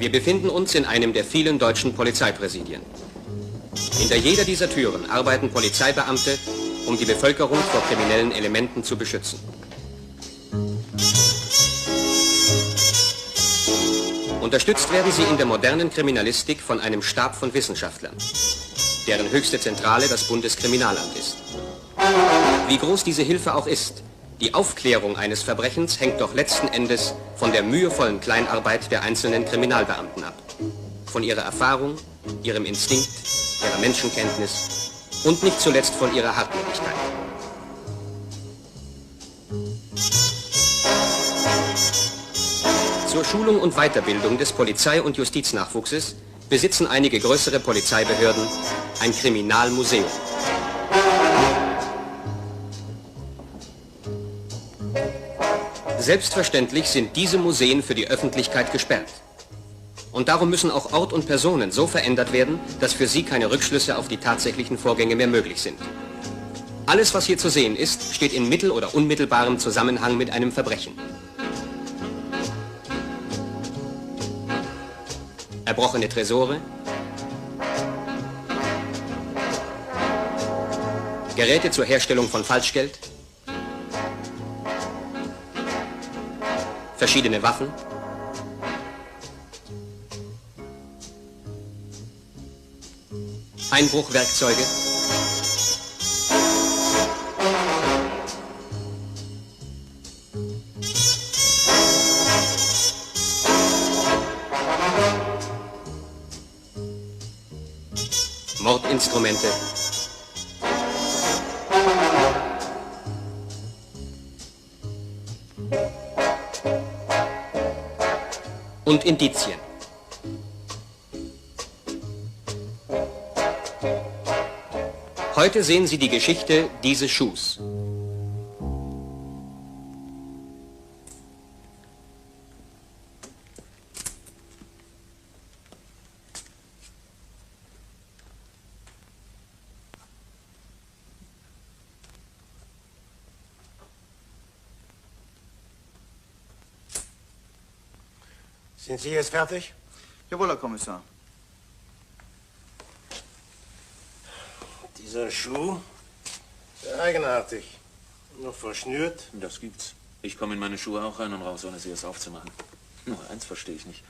Wir befinden uns in einem der vielen deutschen Polizeipräsidien. Hinter jeder dieser Türen arbeiten Polizeibeamte, um die Bevölkerung vor kriminellen Elementen zu beschützen. Unterstützt werden sie in der modernen Kriminalistik von einem Stab von Wissenschaftlern, deren höchste Zentrale das Bundeskriminalamt ist. Wie groß diese Hilfe auch ist, die Aufklärung eines Verbrechens hängt doch letzten Endes von der mühevollen Kleinarbeit der einzelnen Kriminalbeamten ab. Von ihrer Erfahrung, ihrem Instinkt, ihrer Menschenkenntnis und nicht zuletzt von ihrer Hartnäckigkeit. Zur Schulung und Weiterbildung des Polizei- und Justiznachwuchses besitzen einige größere Polizeibehörden ein Kriminalmuseum. Selbstverständlich sind diese Museen für die Öffentlichkeit gesperrt. Und darum müssen auch Ort und Personen so verändert werden, dass für sie keine Rückschlüsse auf die tatsächlichen Vorgänge mehr möglich sind. Alles, was hier zu sehen ist, steht in mittel- oder unmittelbarem Zusammenhang mit einem Verbrechen. Erbrochene Tresore, Geräte zur Herstellung von Falschgeld, verschiedene Waffen, Einbruchwerkzeuge, Mordinstrumente, und Indizien. Heute sehen Sie die Geschichte dieses Schuhs. Sind Sie jetzt fertig? Jawohl, Herr Kommissar. Dieser Schuh, sehr eigenartig. Noch verschnürt. Das gibt's. Ich komme in meine Schuhe auch rein und raus, ohne sie erst aufzumachen. Nur eins verstehe ich nicht.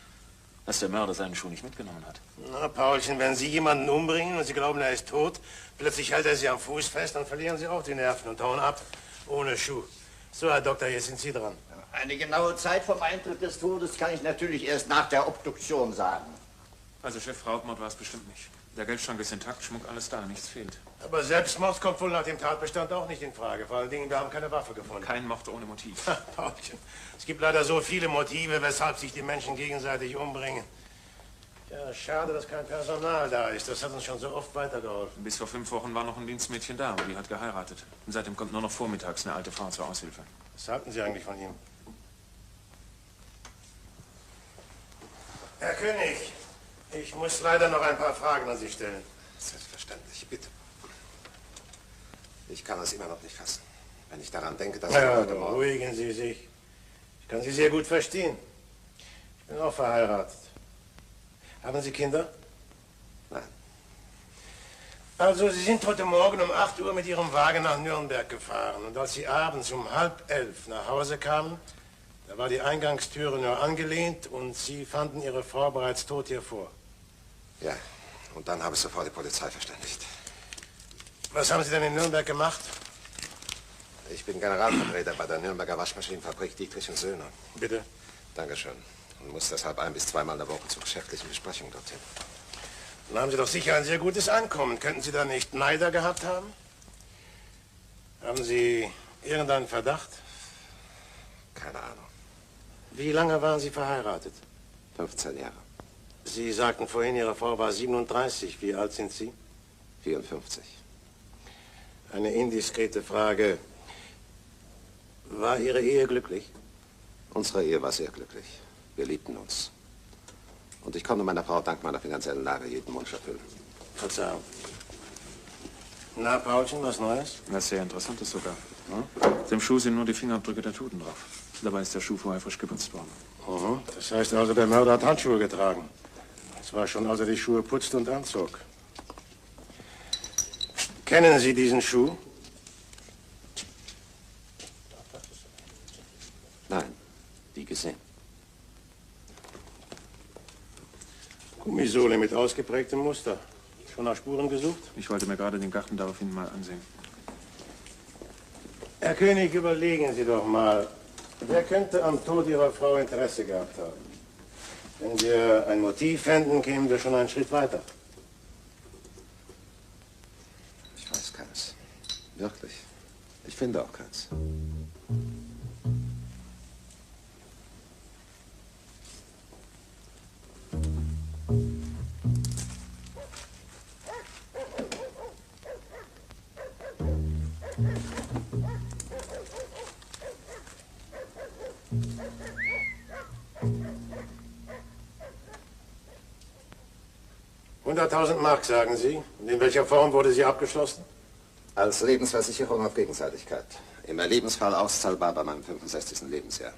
Dass der Mörder seinen Schuh nicht mitgenommen hat. Na, Paulchen, wenn Sie jemanden umbringen und Sie glauben, er ist tot, plötzlich hält er Sie am Fuß fest, dann verlieren Sie auch die Nerven und hauen ab. Ohne Schuh. So, Herr Doktor, jetzt sind Sie dran. Eine genaue Zeit vom Eintritt des Todes kann ich natürlich erst nach der Obduktion sagen. Also Chef, Raubmord war es bestimmt nicht. Der Geldschrank ist intakt, Schmuck, alles da, nichts fehlt. Aber Selbstmord kommt wohl nach dem Tatbestand auch nicht in Frage. Vor allen Dingen, wir haben keine Waffe gefunden. Kein Mord ohne Motiv. Paulchen, es gibt leider so viele Motive, weshalb sich die Menschen gegenseitig umbringen. Ja, schade, dass kein Personal da ist. Das hat uns schon so oft weitergeholfen. Bis vor 5 Wochen war noch ein Dienstmädchen da, aber die hat geheiratet. Und seitdem kommt nur noch vormittags eine alte Frau zur Aushilfe. Was halten Sie eigentlich von ihm? Herr König, ich muss leider noch ein paar Fragen an Sie stellen. Selbstverständlich, bitte. Ich kann das immer noch nicht fassen. Wenn ich daran denke, dass Ja, heute Morgen... beruhigen Sie sich. Ich kann Sie sehr gut verstehen. Ich bin auch verheiratet. Haben Sie Kinder? Nein. Also, Sie sind heute Morgen um 8 Uhr mit Ihrem Wagen nach Nürnberg gefahren. Und als Sie abends um 10:30 nach Hause kamen, da war die Eingangstüre nur angelehnt und Sie fanden Ihre Frau bereits tot hier vor. Ja, und dann habe ich sofort die Polizei verständigt. Was haben Sie denn in Nürnberg gemacht? Ich bin Generalvertreter bei der Nürnberger Waschmaschinenfabrik Dietrich & Söhne. Bitte. Dankeschön. Und muss deshalb 1- bis 2-mal in der Woche zur geschäftlichen Besprechung dorthin. Dann haben Sie doch sicher ein sehr gutes Einkommen. Könnten Sie da nicht Neider gehabt haben? Haben Sie irgendeinen Verdacht? Keine Ahnung. Wie lange waren Sie verheiratet? 15 Jahre. Sie sagten vorhin, Ihre Frau war 37. Wie alt sind Sie? 54. Eine indiskrete Frage. War Ihre Ehe glücklich? Unsere Ehe war sehr glücklich. Wir liebten uns. Und ich konnte meiner Frau dank meiner finanziellen Lage jeden Wunsch erfüllen. Verzeihung. Na, Paulchen, was Neues? Was sehr Interessantes sogar. Auf dem Schuh sind nur die Fingerabdrücke der Toten drauf. Dabei ist der Schuh vorher frisch geputzt worden. Mhm. Das heißt also, der Mörder hat Handschuhe getragen. Das war schon, als er die Schuhe putzte und anzog. Kennen Sie diesen Schuh? Nein, nie gesehen. Gummisohle mit ausgeprägtem Muster. Schon nach Spuren gesucht? Ich wollte mir gerade den Garten daraufhin mal ansehen. Herr König, überlegen Sie doch mal, wer könnte am Tod Ihrer Frau Interesse gehabt haben? Wenn wir ein Motiv fänden, kämen wir schon einen Schritt weiter. Ich weiß keins. Wirklich. Ich finde auch keins. Mark, sagen Sie. Und in welcher Form wurde sie abgeschlossen? Als Lebensversicherung auf Gegenseitigkeit. Im Erlebensfall auszahlbar bei meinem 65. Lebensjahr.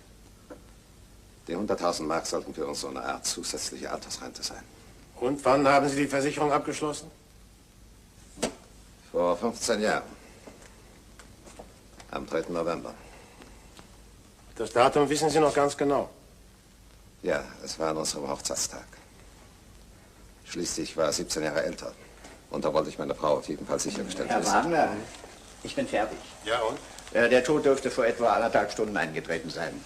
Die 100.000 Mark sollten für uns so eine Art zusätzliche Altersrente sein. Und wann haben Sie die Versicherung abgeschlossen? Vor 15 Jahren. Am 3. November. Das Datum wissen Sie noch ganz genau? Ja, es war an unserem Hochzeitstag. Schließlich war 17 Jahre älter. Und da wollte ich meine Frau auf jeden Fall sichergestellt Herr wissen. Wagner, ich bin fertig. Ja, und? Der Tod dürfte vor etwa 1,5 Stunden eingetreten sein.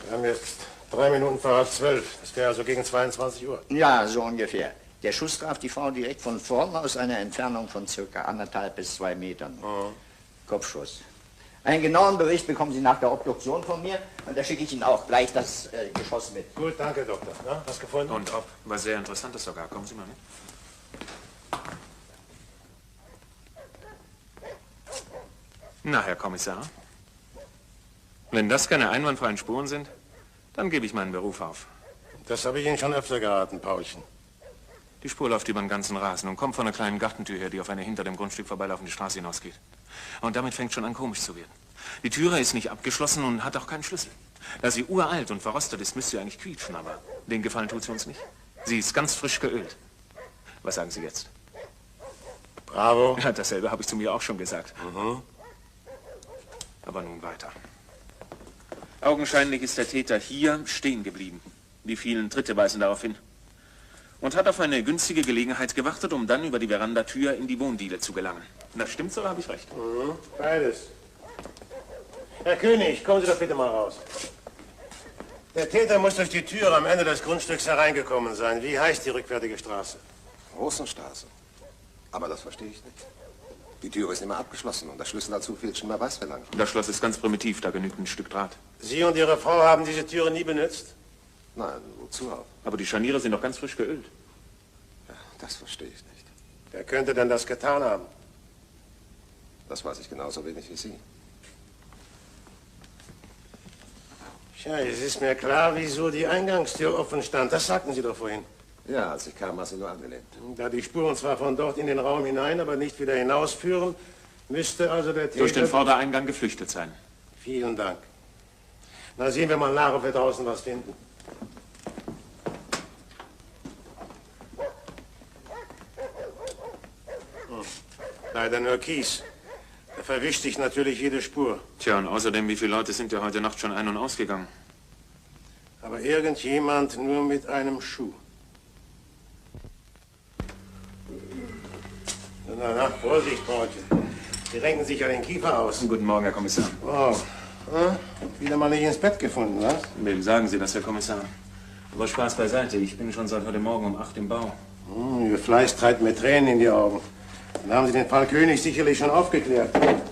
Wir haben jetzt 3 Minuten vor 11:30. Das wäre also gegen 22 Uhr. Ja, so ungefähr. Der Schuss traf die Frau direkt von vorn aus einer Entfernung von circa 1,5 bis 2 Metern. Kopfschuss. Einen genauen Bericht bekommen Sie nach der Obduktion von mir und da schicke ich Ihnen auch gleich das Geschoss mit. Gut, danke, Doktor. Na, was gefunden? Und ob? Was sehr Interessantes sogar. Kommen Sie mal mit. Na, Herr Kommissar, wenn das keine einwandfreien Spuren sind, dann gebe ich meinen Beruf auf. Das habe ich Ihnen schon öfter geraten, Paulchen. Die Spur läuft über den ganzen Rasen und kommt von einer kleinen Gartentür her, die auf eine hinter dem Grundstück vorbeilaufende Straße hinausgeht. Und damit fängt schon an, komisch zu werden. Die Türe ist nicht abgeschlossen und hat auch keinen Schlüssel. Da sie uralt und verrostet ist, müsste sie eigentlich quietschen, aber den Gefallen tut sie uns nicht. Sie ist ganz frisch geölt. Was sagen Sie jetzt? Bravo. Ja, dasselbe habe ich zu mir auch schon gesagt. Aber nun weiter. Augenscheinlich ist der Täter hier stehen geblieben. Die vielen Tritte weisen darauf hin. Und hat auf eine günstige Gelegenheit gewartet, um dann über die Verandatür in die Wohndiele zu gelangen. Das stimmt so, habe ich recht. Beides. Herr König, kommen Sie doch bitte mal raus. Der Täter muss durch die Tür am Ende des Grundstücks hereingekommen sein. Wie heißt die rückwärtige Straße? Rosenstraße. Aber das verstehe ich nicht. Die Tür ist immer abgeschlossen und der Schlüssel dazu fehlt schon mal weiß wie lang. Das Schloss ist ganz primitiv, da genügt ein Stück Draht. Sie und Ihre Frau haben diese Türe nie benutzt? Nein, wozu auch? Aber die Scharniere sind doch ganz frisch geölt. Ja, das verstehe ich nicht. Wer könnte denn das getan haben? Das weiß ich genauso wenig wie Sie. Tja, es ist mir klar, wieso die Eingangstür offen stand. Das sagten Sie doch vorhin. Ja, als ich kam, war sie nur angelehnt. Da die Spuren zwar von dort in den Raum hinein, aber nicht wieder hinausführen, müsste also der Täter... Durch den Vordereingang geflüchtet sein. Vielen Dank. Na, sehen wir mal nach, ob wir draußen was finden. Leider nur Kies. Da verwischt sich natürlich jede Spur. Tja, und außerdem, wie viele Leute sind ja heute Nacht schon ein- und ausgegangen? Aber irgendjemand nur mit einem Schuh. Na, Vorsicht, Paulchen. Sie renken sich ja den Kiefer aus. Guten Morgen, Herr Kommissar. Oh, wieder mal nicht ins Bett gefunden, was? Wem sagen Sie das, Herr Kommissar? Aber Spaß beiseite, ich bin schon seit heute Morgen um 8 im Bau. Ihr Fleiß treibt mir Tränen in die Augen. Dann haben Sie den Fall König sicherlich schon aufgeklärt.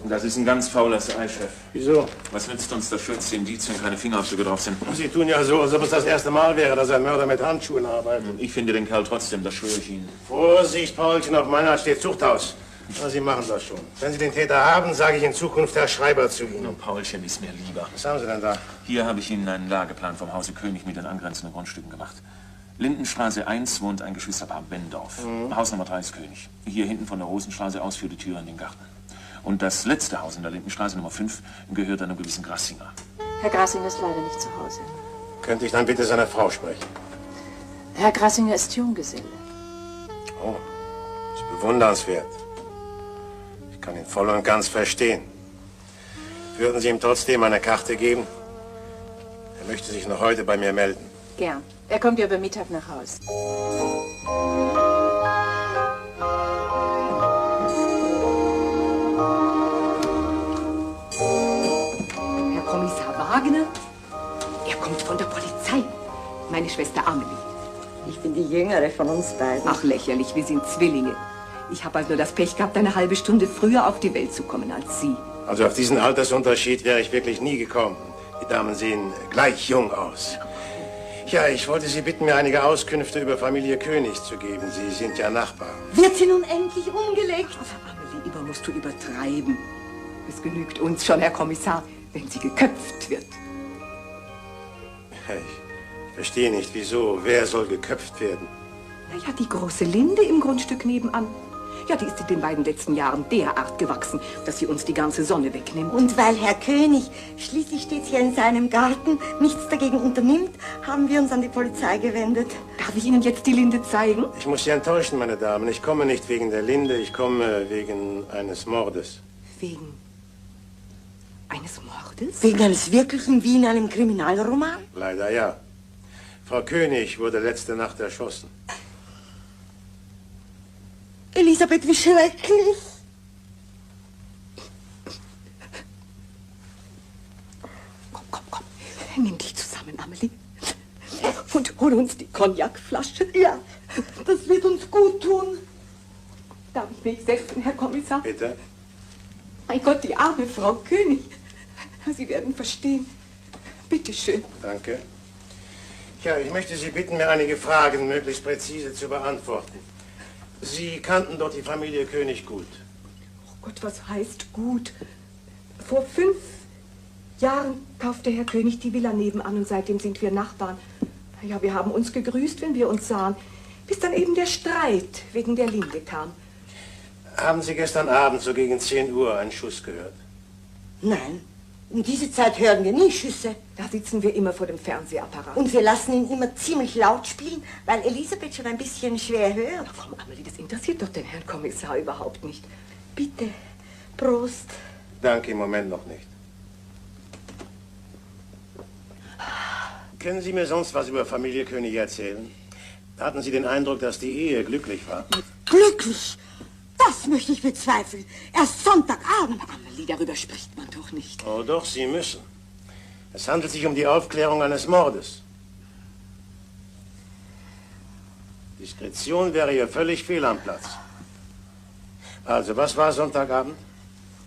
Das ist ein ganz faules Ei, Chef. Wieso? Was nützt uns das schönste Indiz, wenn keine Fingerabdrücke drauf sind? Sie tun ja so, als ob es das erste Mal wäre, dass ein Mörder mit Handschuhen arbeitet. Ich finde den Kerl trotzdem, das schwöre ich Ihnen. Vorsicht, Paulchen, auf meiner steht Zuchthaus. Na, Sie machen das schon. Wenn Sie den Täter haben, sage ich in Zukunft Herr Schreiber zu Ihnen. Nur Paulchen ist mir lieber. Was haben Sie denn da? Hier habe ich Ihnen einen Lageplan vom Hause König mit den angrenzenden Grundstücken gemacht. Lindenstraße 1 wohnt ein Geschwisterpaar Bendorf. Haus Nummer 3 ist König. Hier hinten von der Rosenstraße aus führt die Tür in den Garten. Und das letzte Haus in der Lindenstraße, Nummer 5, gehört einem gewissen Grassinger. Herr Grassinger ist leider nicht zu Hause. Könnte ich dann bitte seiner Frau sprechen? Herr Grassinger ist Junggeselle. Oh, ist bewundernswert. Ich kann ihn voll und ganz verstehen. Würden Sie ihm trotzdem eine Karte geben? Er möchte sich noch heute bei mir melden. Gern. Er kommt ja über Mittag nach Haus. Herr Kommissar Wagner? Er kommt von der Polizei. Meine Schwester Amelie. Ich bin die jüngere von uns beiden. Ach, lächerlich, wir sind Zwillinge. Ich habe halt nur das Pech gehabt, eine halbe Stunde früher auf die Welt zu kommen als Sie. Also auf diesen Altersunterschied wäre ich wirklich nie gekommen. Die Damen sehen gleich jung aus. Ja, ich wollte Sie bitten, mir einige Auskünfte über Familie König zu geben. Sie sind ja Nachbarn. Wird sie nun endlich umgelegt? Ach, Amelie, immer musst du übertreiben. Es genügt uns schon, Herr Kommissar, wenn sie geköpft wird. Ich verstehe nicht, wieso. Wer soll geköpft werden? Na ja, die große Linde im Grundstück nebenan. Ja, die ist in den beiden letzten Jahren derart gewachsen, dass sie uns die ganze Sonne wegnimmt. Und weil Herr König schließlich stets hier in seinem Garten nichts dagegen unternimmt, haben wir uns an die Polizei gewendet. Darf ich Ihnen jetzt die Linde zeigen? Ich muss Sie enttäuschen, meine Damen. Ich komme nicht wegen der Linde, ich komme wegen eines Mordes. Wegen eines Mordes? Wegen eines wirklichen wie in einem Kriminalroman? Leider ja. Frau König wurde letzte Nacht erschossen. Elisabeth, wie schrecklich. Komm. Nimm dich zusammen, Amelie. Und hol uns die Cognacflasche. Ja, das wird uns gut tun. Darf ich mich setzen, Herr Kommissar? Bitte? Mein Gott, die arme Frau König. Sie werden verstehen. Bitte schön. Danke. Ja, ich möchte Sie bitten, mir einige Fragen möglichst präzise zu beantworten. Sie kannten dort die Familie König gut. Oh Gott, was heißt gut? Vor 5 Jahren kaufte Herr König die Villa nebenan und seitdem sind wir Nachbarn. Ja, wir haben uns gegrüßt, wenn wir uns sahen, bis dann eben der Streit wegen der Linde kam. Haben Sie gestern Abend so gegen 10 Uhr einen Schuss gehört? Nein, um diese Zeit hören wir nie Schüsse. Da sitzen wir immer vor dem Fernsehapparat. Und wir lassen ihn immer ziemlich laut spielen, weil Elisabeth schon ein bisschen schwer hört. Na, Frau Amelie, das interessiert doch den Herrn Kommissar überhaupt nicht. Bitte, Prost. Danke, im Moment noch nicht. Können Sie mir sonst was über Familie König erzählen? Hatten Sie den Eindruck, dass die Ehe glücklich war? Glücklich? Das möchte ich bezweifeln. Erst Sonntagabend. Aber Amelie, darüber spricht man doch nicht. Oh doch, Sie müssen. Es handelt sich um die Aufklärung eines Mordes. Diskretion wäre hier völlig fehl am Platz. Also, was war Sonntagabend?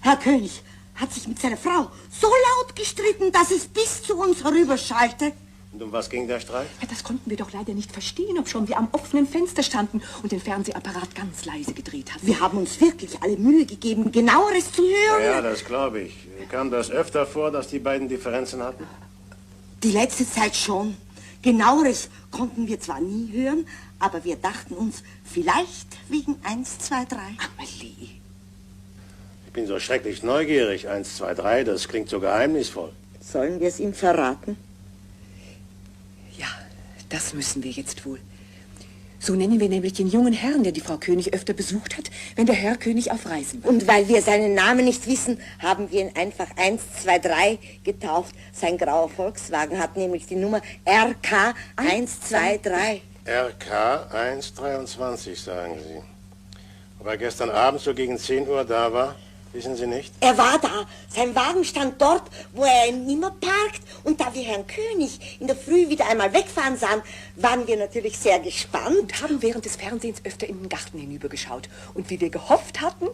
Herr König hat sich mit seiner Frau so laut gestritten, dass es bis zu uns herüberschallte. Und um was ging der Streit? Ja, das konnten wir doch leider nicht verstehen, obschon wir am offenen Fenster standen und den Fernsehapparat ganz leise gedreht hatten. Wir haben uns wirklich alle Mühe gegeben, Genaueres zu hören. Ja, das glaube ich. Kam das öfter vor, dass die beiden Differenzen hatten? Die letzte Zeit schon. Genaueres konnten wir zwar nie hören, aber wir dachten uns, vielleicht wegen 1, 2, 3. Amelie. Ich bin so schrecklich neugierig. 1, 2, 3, das klingt so geheimnisvoll. Sollen wir es ihm verraten? Ja, das müssen wir jetzt wohl. So nennen wir nämlich den jungen Herrn, der die Frau König öfter besucht hat, wenn der Herr König auf Reisen war. Und weil wir seinen Namen nicht wissen, haben wir ihn einfach 1, 2, 3 getauft. Sein grauer Volkswagen hat nämlich die Nummer RK 1, 2, 3. RK 123, sagen Sie. Ob er gestern Abend so gegen 10 Uhr da war, wissen Sie nicht? Er war da. Sein Wagen stand dort, wo er ihn immer parkt. Und da wir Herrn König in der Früh wieder einmal wegfahren sahen, waren wir natürlich sehr gespannt. Und haben während des Fernsehens öfter in den Garten hinübergeschaut. Und wie wir gehofft hatten...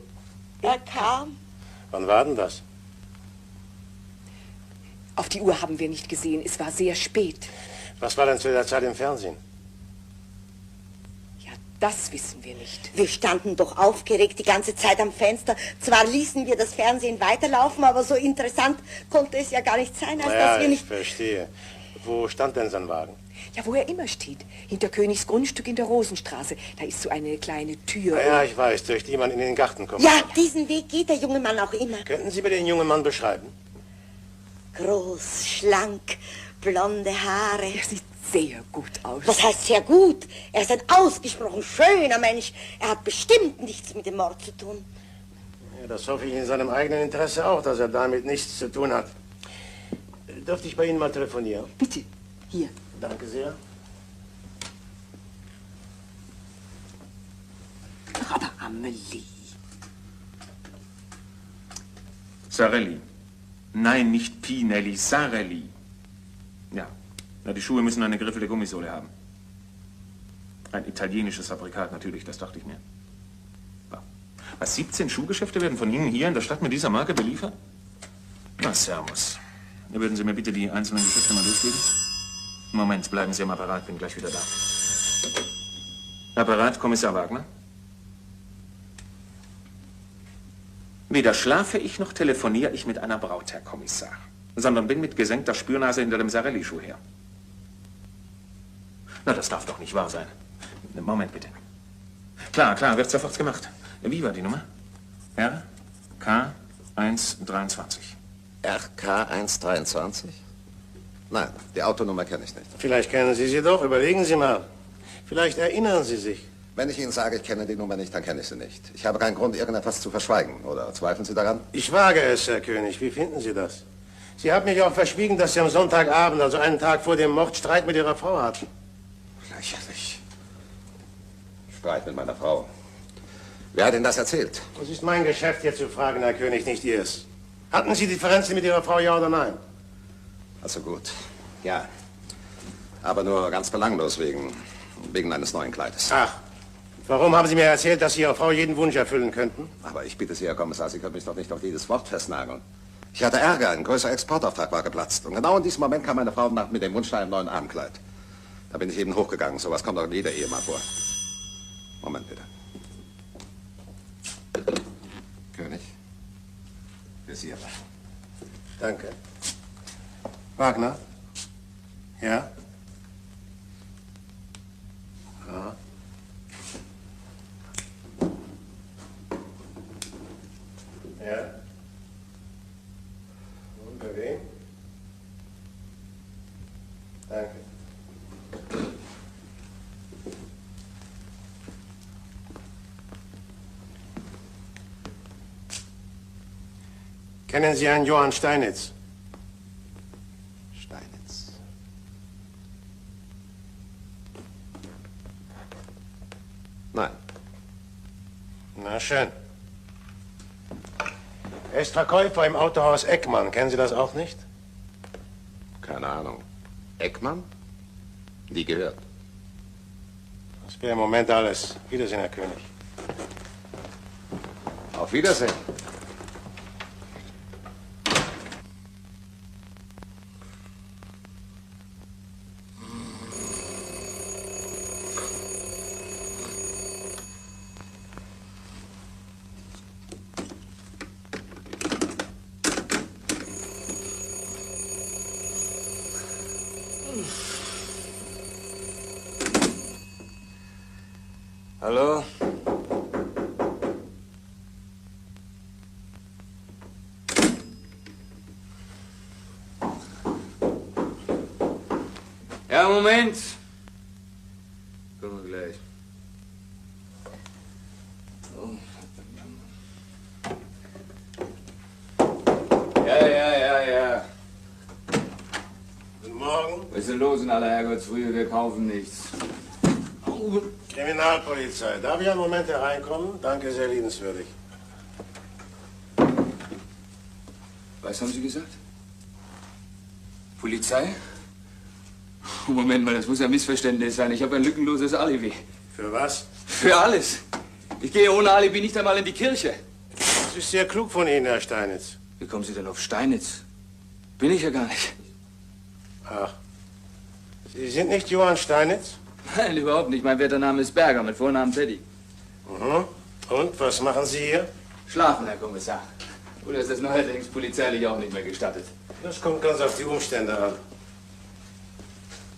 Er kam. Wann war denn das? Auf die Uhr haben wir nicht gesehen. Es war sehr spät. Was war denn zu der Zeit im Fernsehen? Ja, das wissen wir nicht. Wir standen doch aufgeregt die ganze Zeit am Fenster. Zwar ließen wir das Fernsehen weiterlaufen, aber so interessant konnte es ja gar nicht sein, als Ja, dass wir nicht... ich verstehe. Wo stand denn sein Wagen? Ja, wo er immer steht. Hinter Königs Grundstück in der Rosenstraße. Da ist so eine kleine Tür. Ja, ich weiß, durch die man in den Garten kommt. Ja, diesen Weg geht der junge Mann auch immer. Könnten Sie mir den jungen Mann beschreiben? Groß, schlank, blonde Haare. Er sieht sehr gut aus. Was heißt sehr gut? Er ist ein ausgesprochen schöner Mensch. Er hat bestimmt nichts mit dem Mord zu tun. Ja, das hoffe ich in seinem eigenen Interesse auch, dass er damit nichts zu tun hat. Dürfte ich bei Ihnen mal telefonieren? Bitte, hier. Danke sehr. Aber Amelie. Sarelli. Nein, nicht Pinelli, Sarelli. Ja. Na, die Schuhe müssen eine geriffelte Gummisohle haben. Ein italienisches Fabrikat, natürlich, das dachte ich mir. Ja. Was, 17 Schuhgeschäfte werden von Ihnen hier in der Stadt mit dieser Marke beliefert? Na, servus. Würden Sie mir bitte die einzelnen Geschäfte mal durchgeben? Moment, bleiben Sie am Apparat, bin gleich wieder da. Apparat, Kommissar Wagner? Weder schlafe ich noch telefoniere ich mit einer Braut, Herr Kommissar, sondern bin mit gesenkter Spürnase hinter dem Sarelli-Schuh her. Na, das darf doch nicht wahr sein. Moment, bitte. Klar, wird sofort gemacht. Wie war die Nummer? RK123. RK123? Nein, die Autonummer kenne ich nicht. Vielleicht kennen Sie sie doch. Überlegen Sie mal. Vielleicht erinnern Sie sich. Wenn ich Ihnen sage, ich kenne die Nummer nicht, dann kenne ich sie nicht. Ich habe keinen Grund, irgendetwas zu verschweigen. Oder zweifeln Sie daran? Ich wage es, Herr König. Wie finden Sie das? Sie haben mich auch verschwiegen, dass Sie am Sonntagabend, also einen Tag vor dem Mord, Streit mit Ihrer Frau hatten. Lächerlich. Streit mit meiner Frau. Wer hat Ihnen das erzählt? Es ist mein Geschäft, hier zu fragen, Herr König, nicht Ihrs. Hatten Sie Differenzen mit Ihrer Frau, ja oder nein? Also gut. Ja. Aber nur ganz belanglos wegen eines neuen Kleides. Ach. Warum haben Sie mir erzählt, dass Sie Ihrer Frau jeden Wunsch erfüllen könnten? Aber ich bitte Sie, Herr Kommissar, Sie können mich doch nicht auf jedes Wort festnageln. Ich hatte Ärger, ein größerer Exportauftrag war geplatzt. Und genau in diesem Moment kam meine Frau mit dem Wunsch nach einem neuen Abendkleid. Da bin ich eben hochgegangen. Sowas kommt doch in jeder Ehe mal vor. Moment bitte. König? Für Sie aber. Danke. Wagner? Ja? Ja. Ja. Und bei wem? Danke. Kennen Sie einen Johann Steinitz? Steinitz. Nein. Na schön. Er ist Verkäufer im Autohaus Eckmann. Kennen Sie das auch nicht? Keine Ahnung. Eckmann? Nie gehört. Das wäre im Moment alles. Wiedersehen, Herr König. Auf Wiedersehen. Hallo? Ja, Moment. Kommen wir gleich. Oh. Ja. Guten Morgen. Was ist denn los in aller Herrgottsfrühe? Wir kaufen nichts. Kriminalpolizei. Darf ich einen Moment hereinkommen? Danke, sehr liebenswürdig. Was haben Sie gesagt? Polizei? Moment mal, das muss ein Missverständnis sein. Ich habe ein lückenloses Alibi. Für was? Für alles. Ich gehe ohne Alibi nicht einmal in die Kirche. Das ist sehr klug von Ihnen, Herr Steinitz. Wie kommen Sie denn auf Steinitz? Bin ich ja gar nicht. Ach. Sie sind nicht Johann Steinitz? Nein, überhaupt nicht. Mein werter Name ist Berger, mit Vornamen Teddy. Mhm. Und, was machen Sie hier? Schlafen, Herr Kommissar. Oder ist das neuerdings polizeilich auch nicht mehr gestattet? Das kommt ganz auf die Umstände an.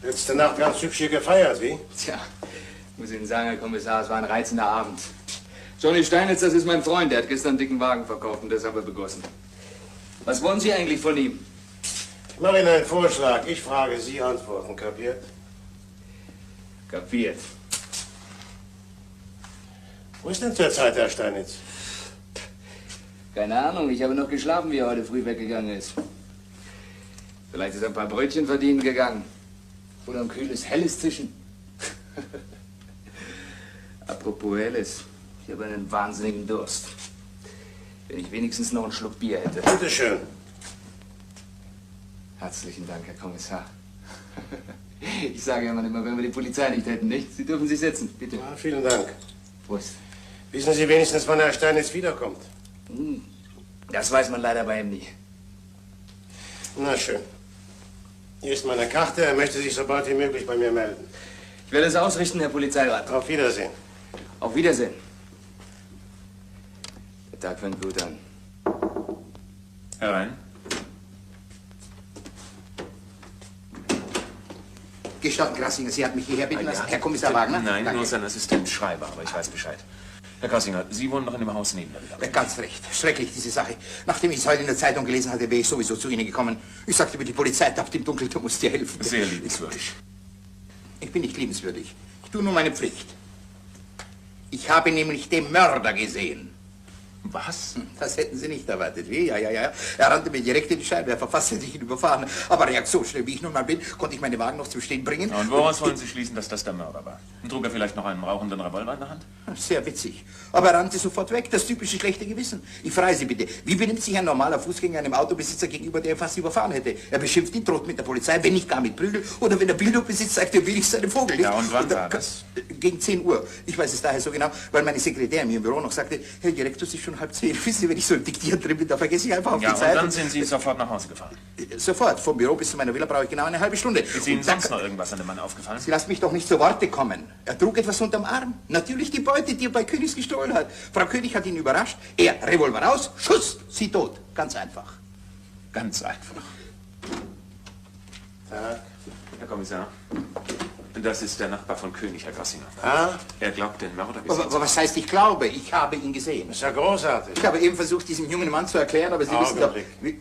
Letzte Nacht ganz hübsch hier gefeiert, wie? Tja, muss Ihnen sagen, Herr Kommissar, es war ein reizender Abend. Johnny Steinitz, das ist mein Freund, der hat gestern einen dicken Wagen verkauft und das haben wir begossen. Was wollen Sie eigentlich von ihm? Ich mache Ihnen einen Vorschlag. Ich frage, Sie antworten. Kapiert? Kapiert. Wo ist denn zurzeit Herr Steinitz? Keine Ahnung, ich habe noch geschlafen, wie er heute früh weggegangen ist. Vielleicht ist er ein paar Brötchen verdienen gegangen. Oder ein kühles, helles Zischen. Apropos helles, ich habe einen wahnsinnigen Durst. Wenn ich wenigstens noch einen Schluck Bier hätte. Bitte schön. Herzlichen Dank, Herr Kommissar. Ich sage ja immer, wenn wir die Polizei nicht hätten, nicht? Sie dürfen sich setzen, bitte. Ja, vielen Dank. Prost. Wissen Sie wenigstens, wann Herr Steinitz wiederkommt? Das weiß man leider bei ihm nie. Na schön. Hier ist meine Karte. Er möchte sich so bald wie möglich bei mir melden. Ich werde es ausrichten, Herr Polizeirat. Auf Wiedersehen. Auf Wiedersehen. Der Tag fängt gut an. Herein. Gestatten, Grassinger, Sie hat mich hierher bitten lassen. Herr Kommissar Wagner? Nein, Danke. nur sein Assistent Schreiber, aber ich weiß Bescheid. Herr Grassinger, Sie wohnen noch in dem Haus neben der Villa. Ganz recht. Schrecklich, diese Sache. Nachdem ich es heute in der Zeitung gelesen hatte, wäre ich sowieso zu Ihnen gekommen. Ich sagte über die Polizei, tappt im Dunkeln, du musst dir helfen. Sehr liebenswürdig. Ich bin nicht liebenswürdig. Ich tue nur meine Pflicht. Ich habe nämlich den Mörder gesehen. Was? Das hätten Sie nicht erwartet. Wie? Ja. Er rannte mir direkt in die Scheinwerfer, fast hätte ich ihn überfahren. Aber reaktionsschnell, wie ich nun mal bin, konnte ich meine Wagen noch zum Stehen bringen. Und woraus wollen Sie schließen, dass das der Mörder war? Trug er vielleicht noch einen rauchenden Revolver in der Hand? Sehr witzig. Aber er rannte sofort weg. Das typische schlechte Gewissen. Ich frage Sie bitte, wie benimmt sich ein normaler Fußgänger einem Autobesitzer gegenüber, der ihn fast überfahren hätte? Er beschimpft ihn, droht mit der Polizei, wenn nicht gar mit Prügel. Oder wenn er Bildung besitzt, sagt er wenigstens einen Vogel. Nicht? Ja, und wann war das? Gegen 10 Uhr. Ich weiß es daher so genau, weil meine Sekretärin mir im Büro noch sagte, Herr Direktor, es ist schon 9:30. Wissen Sie, wenn ich so im Diktieren drin bin, da vergesse ich einfach auf Ja, die Zeit. und dann sind Sie sofort nach Hause gefahren. Sofort. Vom Büro bis zu meiner Villa brauche ich genau eine halbe Stunde. Ist Ihnen Und dann- sonst noch irgendwas an dem Mann aufgefallen? Sie lassen mich doch nicht zu Worte kommen. Er trug etwas unterm Arm. Natürlich die Beute, die er bei Königs gestohlen hat. Frau König hat ihn überrascht. Er, Revolver raus, Schuss, sie tot. Ganz einfach. Ganz einfach. Tag. Herr Kommissar, das ist der Nachbar von König, Herr Grassinger. Ah? Er glaubt, den Mörder gesehen Aber zu haben. was heißt, ich glaube? Ich habe ihn gesehen. Das ist ja großartig. Ich habe eben versucht, diesem jungen Mann zu erklären, aber Sie wissen doch... Augenblick. Wie...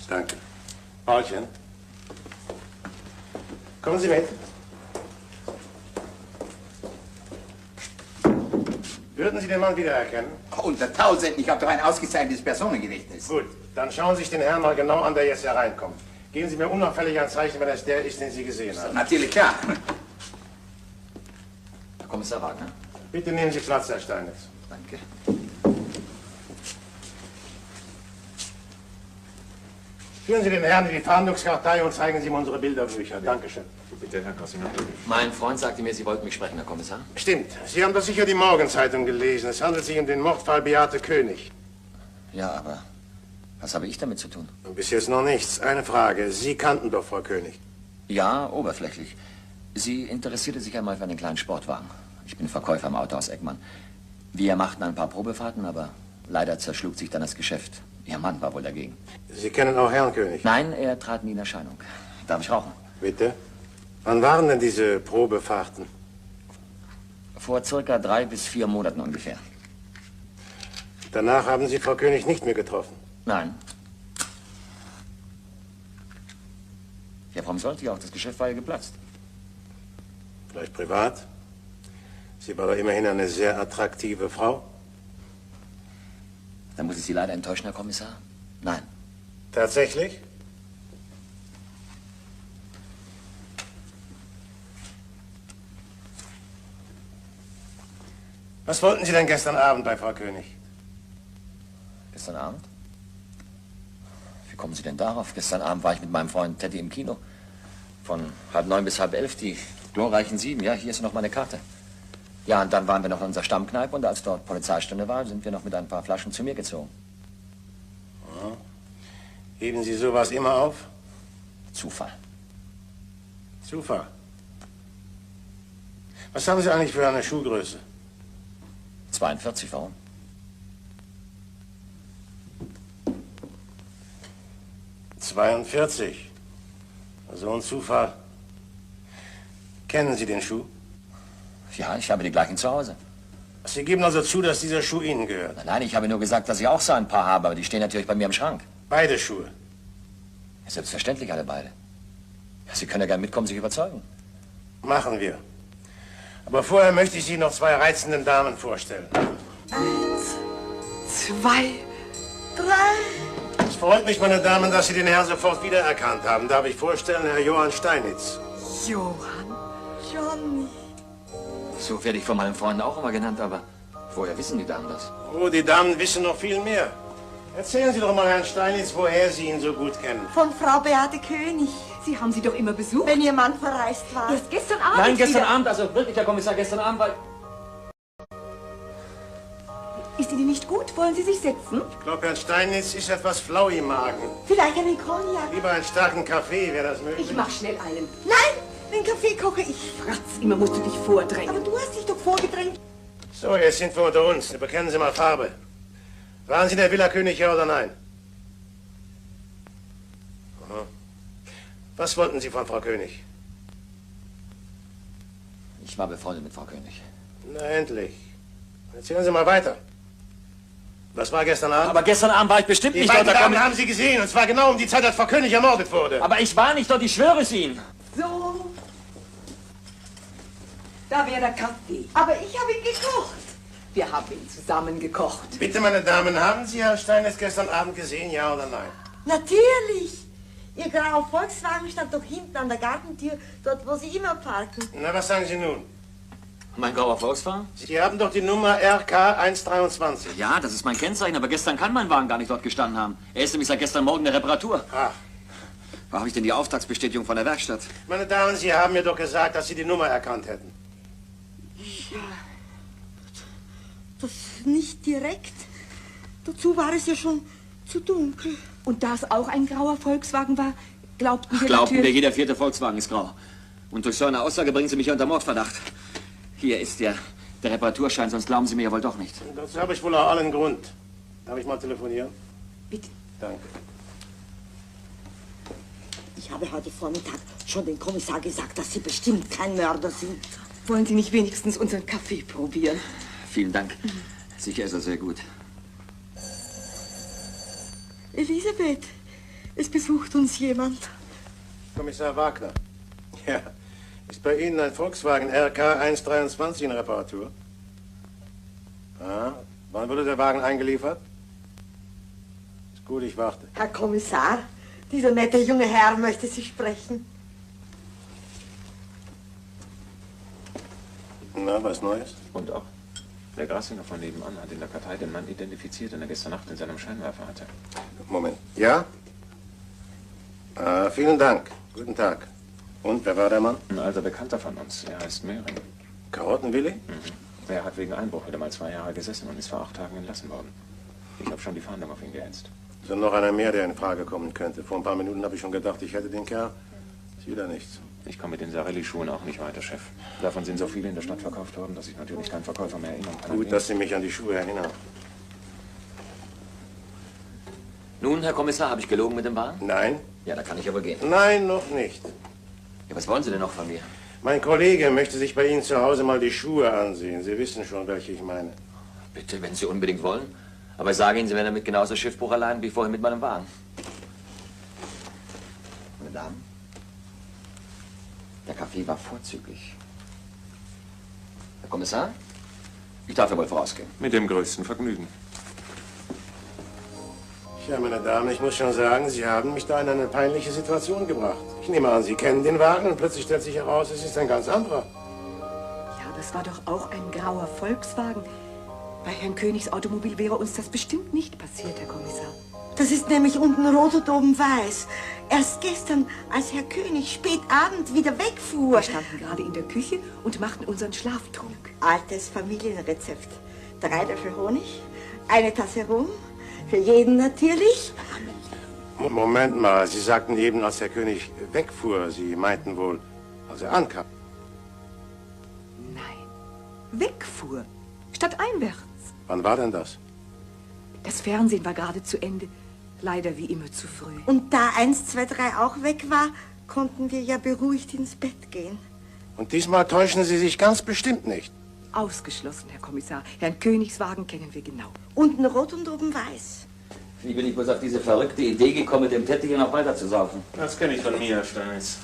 Danke. Paulchen. Kommen Sie mit. Würden Sie den Mann wiedererkennen? Unter Tausenden, ich habe doch ein ausgezeichnetes Personengedächtnis. Gut, dann schauen Sie sich den Herrn mal genau an, der jetzt hereinkommt. Geben Sie mir unauffällig ein Zeichen, wenn es der ist, den Sie gesehen haben. Natürlich, klar. Herr Kommissar Wagner. Bitte nehmen Sie Platz, Herr Steinitz. Danke. Führen Sie den Herrn in die Fahndungskartei und zeigen Sie ihm unsere Bilderbücher. Dankeschön. Bitte, Herr Grassinger. Mein Freund sagte mir, Sie wollten mich sprechen, Herr Kommissar. Stimmt. Sie haben doch sicher die Morgenzeitung gelesen. Es handelt sich um den Mordfall Beate König. Ja, aber was habe ich damit zu tun? Und bis jetzt noch nichts. Eine Frage. Sie kannten doch Frau König. Ja, oberflächlich. Sie interessierte sich einmal für einen kleinen Sportwagen. Ich bin Verkäufer im Autohaus Eckmann. Wir machten ein paar Probefahrten, aber leider zerschlug sich dann das Geschäft. Ihr Mann war wohl dagegen. Sie kennen auch Herrn König? Nein, er trat nie in Erscheinung. Darf ich rauchen? Bitte? Wann waren denn diese Probefahrten? Vor circa 3 bis 4 Monaten ungefähr. Danach haben Sie Frau König nicht mehr getroffen? Nein. Ja, warum sollte ich auch? Das Geschäft war ja geplatzt. Vielleicht privat? Sie war doch immerhin eine sehr attraktive Frau. Dann muss ich Sie leider enttäuschen, Herr Kommissar. Nein. Tatsächlich? Was wollten Sie denn gestern Abend bei Frau König? Gestern Abend? Wie kommen Sie denn darauf? Gestern Abend war ich mit meinem Freund Teddy im Kino. Von 8:30 bis 10:30, die glorreichen 7. Ja, hier ist noch meine Karte. Ja, und dann waren wir noch in unserer Stammkneipe und als dort Polizeistunde war, sind wir noch mit ein paar Flaschen zu mir gezogen. Ja. Heben Sie sowas immer auf? Zufall. Zufall. Was haben Sie eigentlich für eine Schuhgröße? 42, warum? »42. So ein Zufall. Kennen Sie den Schuh? Ja, ich habe die gleichen zu Hause. Sie geben also zu, dass dieser Schuh Ihnen gehört? Nein, ich habe nur gesagt, dass ich auch so ein paar habe, aber die stehen natürlich bei mir im Schrank. Beide Schuhe? Ja, selbstverständlich alle beide. Ja, Sie können ja gerne mitkommen, sich überzeugen. Machen wir. Aber vorher möchte ich Sie noch zwei reizenden Damen vorstellen. 1, 2, 3. Es freut mich, meine Damen, dass Sie den Herrn sofort wiedererkannt haben. Darf ich vorstellen, Herr Johann Steinitz. Johann. Johnny. So werde ich von meinen Freunden auch immer genannt, aber woher wissen die Damen das? Oh, die Damen wissen noch viel mehr. Erzählen Sie doch mal, Herrn Steinitz, woher Sie ihn so gut kennen. Von Frau Beate König. Sie haben sie doch immer besucht. Wenn Ihr Mann verreist war. Erst gestern Abend. Nein, gestern wieder. Abend, also wirklich, Herr Kommissar, gestern Abend, weil... Ist Ihnen nicht gut? Wollen Sie sich setzen? Ich glaube, Herrn Steinitz ist etwas flau im Magen. Vielleicht einen Cognac. Lieber einen starken Kaffee, wäre das möglich? Ich mach schnell einen. Nein, den Kaffee koche ich. Fratz, immer musst du dich vordrängen. Aber du hast dich doch vorgedrängt. So, jetzt sind wir unter uns. Bekennen Sie mal Farbe. Waren Sie in der Villa König, ja oder nein? Aha. Was wollten Sie von Frau König? Ich war befreundet mit Frau König. Na, endlich. Erzählen Sie mal weiter. Was war gestern Abend? Aber gestern Abend war ich bestimmt Die nicht dort. beiden Damen haben Sie gesehen, und zwar genau um die Zeit, als Frau König ermordet wurde. Aber ich war nicht dort, ich schwöre es Ihnen. So. Da wäre der Kaffee. Aber ich habe ihn gekocht. Wir haben ihn zusammen gekocht. Bitte, meine Damen, haben Sie Herrn Steinitz gestern Abend gesehen, ja oder nein? Natürlich. Ihr grauer Volkswagen stand doch hinten an der Gartentür, dort, wo Sie immer parken. Na, was sagen Sie nun? Mein grauer Volkswagen? Sie haben doch die Nummer RK 123. Ja, das ist mein Kennzeichen, aber gestern kann mein Wagen gar nicht dort gestanden haben. Er ist nämlich seit gestern Morgen in der Reparatur. Ach. Wo habe ich denn die Auftragsbestätigung von der Werkstatt? Meine Damen, Sie haben mir doch gesagt, dass Sie die Nummer erkannt hätten. Ja, das nicht direkt. Dazu war es ja schon zu dunkel. Und da es auch ein grauer Volkswagen war, glaubten wir Glaubten wir, natürlich... jeder vierte Volkswagen ist grau. Und durch so eine Aussage bringen Sie mich unter Mordverdacht. Hier ist der Reparaturschein, sonst glauben Sie mir ja wohl doch nicht. Dazu habe ich wohl auch allen Grund. Darf ich mal telefonieren? Bitte. Danke. Ich habe heute Vormittag schon dem Kommissar gesagt, dass Sie bestimmt kein Mörder sind. Wollen Sie nicht wenigstens unseren Kaffee probieren? Vielen Dank. Sicher ist er sehr gut. Elisabeth, es besucht uns jemand. Kommissar Wagner. Ja. Ist bei Ihnen ein Volkswagen RK 123 in Reparatur? Ah, wann wurde der Wagen eingeliefert? Ist gut, ich warte. Herr Kommissar, dieser nette junge Herr möchte Sie sprechen. Na, was Neues? Und auch. Der Grassinger von nebenan hat in der Kartei den Mann identifiziert, den er gestern Nacht in seinem Scheinwerfer hatte. Moment. Ja? Vielen Dank. Guten Tag. Und, wer war der Mann? Ein alter Bekannter von uns. Er heißt Möhring. Karottenwilli? Er hat wegen Einbruch wieder mal 2 Jahre gesessen und ist vor 8 Tagen entlassen worden. Ich habe schon die Fahndung auf ihn gehetzt. Ist noch einer mehr, der in Frage kommen könnte. Vor ein paar Minuten habe ich schon gedacht, ich hätte den Kerl. Ist wieder nichts. Ich komme mit den Sarelli-Schuhen auch nicht weiter, Chef. Davon sind so viele in der Stadt verkauft worden, dass ich natürlich keinen Verkäufer mehr erinnern kann. Gut, dass Sie mich an die Schuhe erinnern. Nun, Herr Kommissar, habe ich gelogen mit dem Wagen? Nein? Ja, da kann ich aber gehen. Nein, noch nicht. Ja, was wollen Sie denn noch von mir? Mein Kollege möchte sich bei Ihnen zu Hause mal die Schuhe ansehen. Sie wissen schon, welche ich meine. Bitte, wenn Sie unbedingt wollen. Aber ich sage Ihnen, Sie werden damit genauso Schiffbruch allein wie vorhin mit meinem Wagen. Meine Damen, der Kaffee war vorzüglich. Herr Kommissar, ich darf ja wohl vorausgehen. Mit dem größten Vergnügen. Ja, meine Damen, ich muss schon sagen, Sie haben mich da in eine peinliche Situation gebracht. Ich nehme an, Sie kennen den Wagen und plötzlich stellt sich heraus, es ist ein ganz anderer. Ja, das war doch auch ein grauer Volkswagen. Bei Herrn Königs Automobil wäre uns das bestimmt nicht passiert, Herr Kommissar. Das ist nämlich unten rot und oben weiß. Erst gestern, als Herr König spät abend wieder wegfuhr. Wir standen gerade in der Küche und machten unseren Schlaftrunk. Altes Familienrezept. 3 Löffel Honig, eine Tasse Rum, für jeden natürlich. Moment mal, Sie sagten eben, als Herr König wegfuhr. Sie meinten wohl, als er ankam. Nein, wegfuhr, statt einwärts. Wann war denn das? Das Fernsehen war gerade zu Ende. Leider wie immer zu früh. Und da 1, 2, 3 auch weg war, konnten wir ja beruhigt ins Bett gehen. Und diesmal täuschen Sie sich ganz bestimmt nicht. Ausgeschlossen, Herr Kommissar. Herrn Königswagen kennen wir genau. Unten rot und oben weiß. Wie bin ich bloß auf diese verrückte Idee gekommen, mit dem Teddy hier noch weiter zu saufen? Das kenne ich von mir, Herr Steinitz.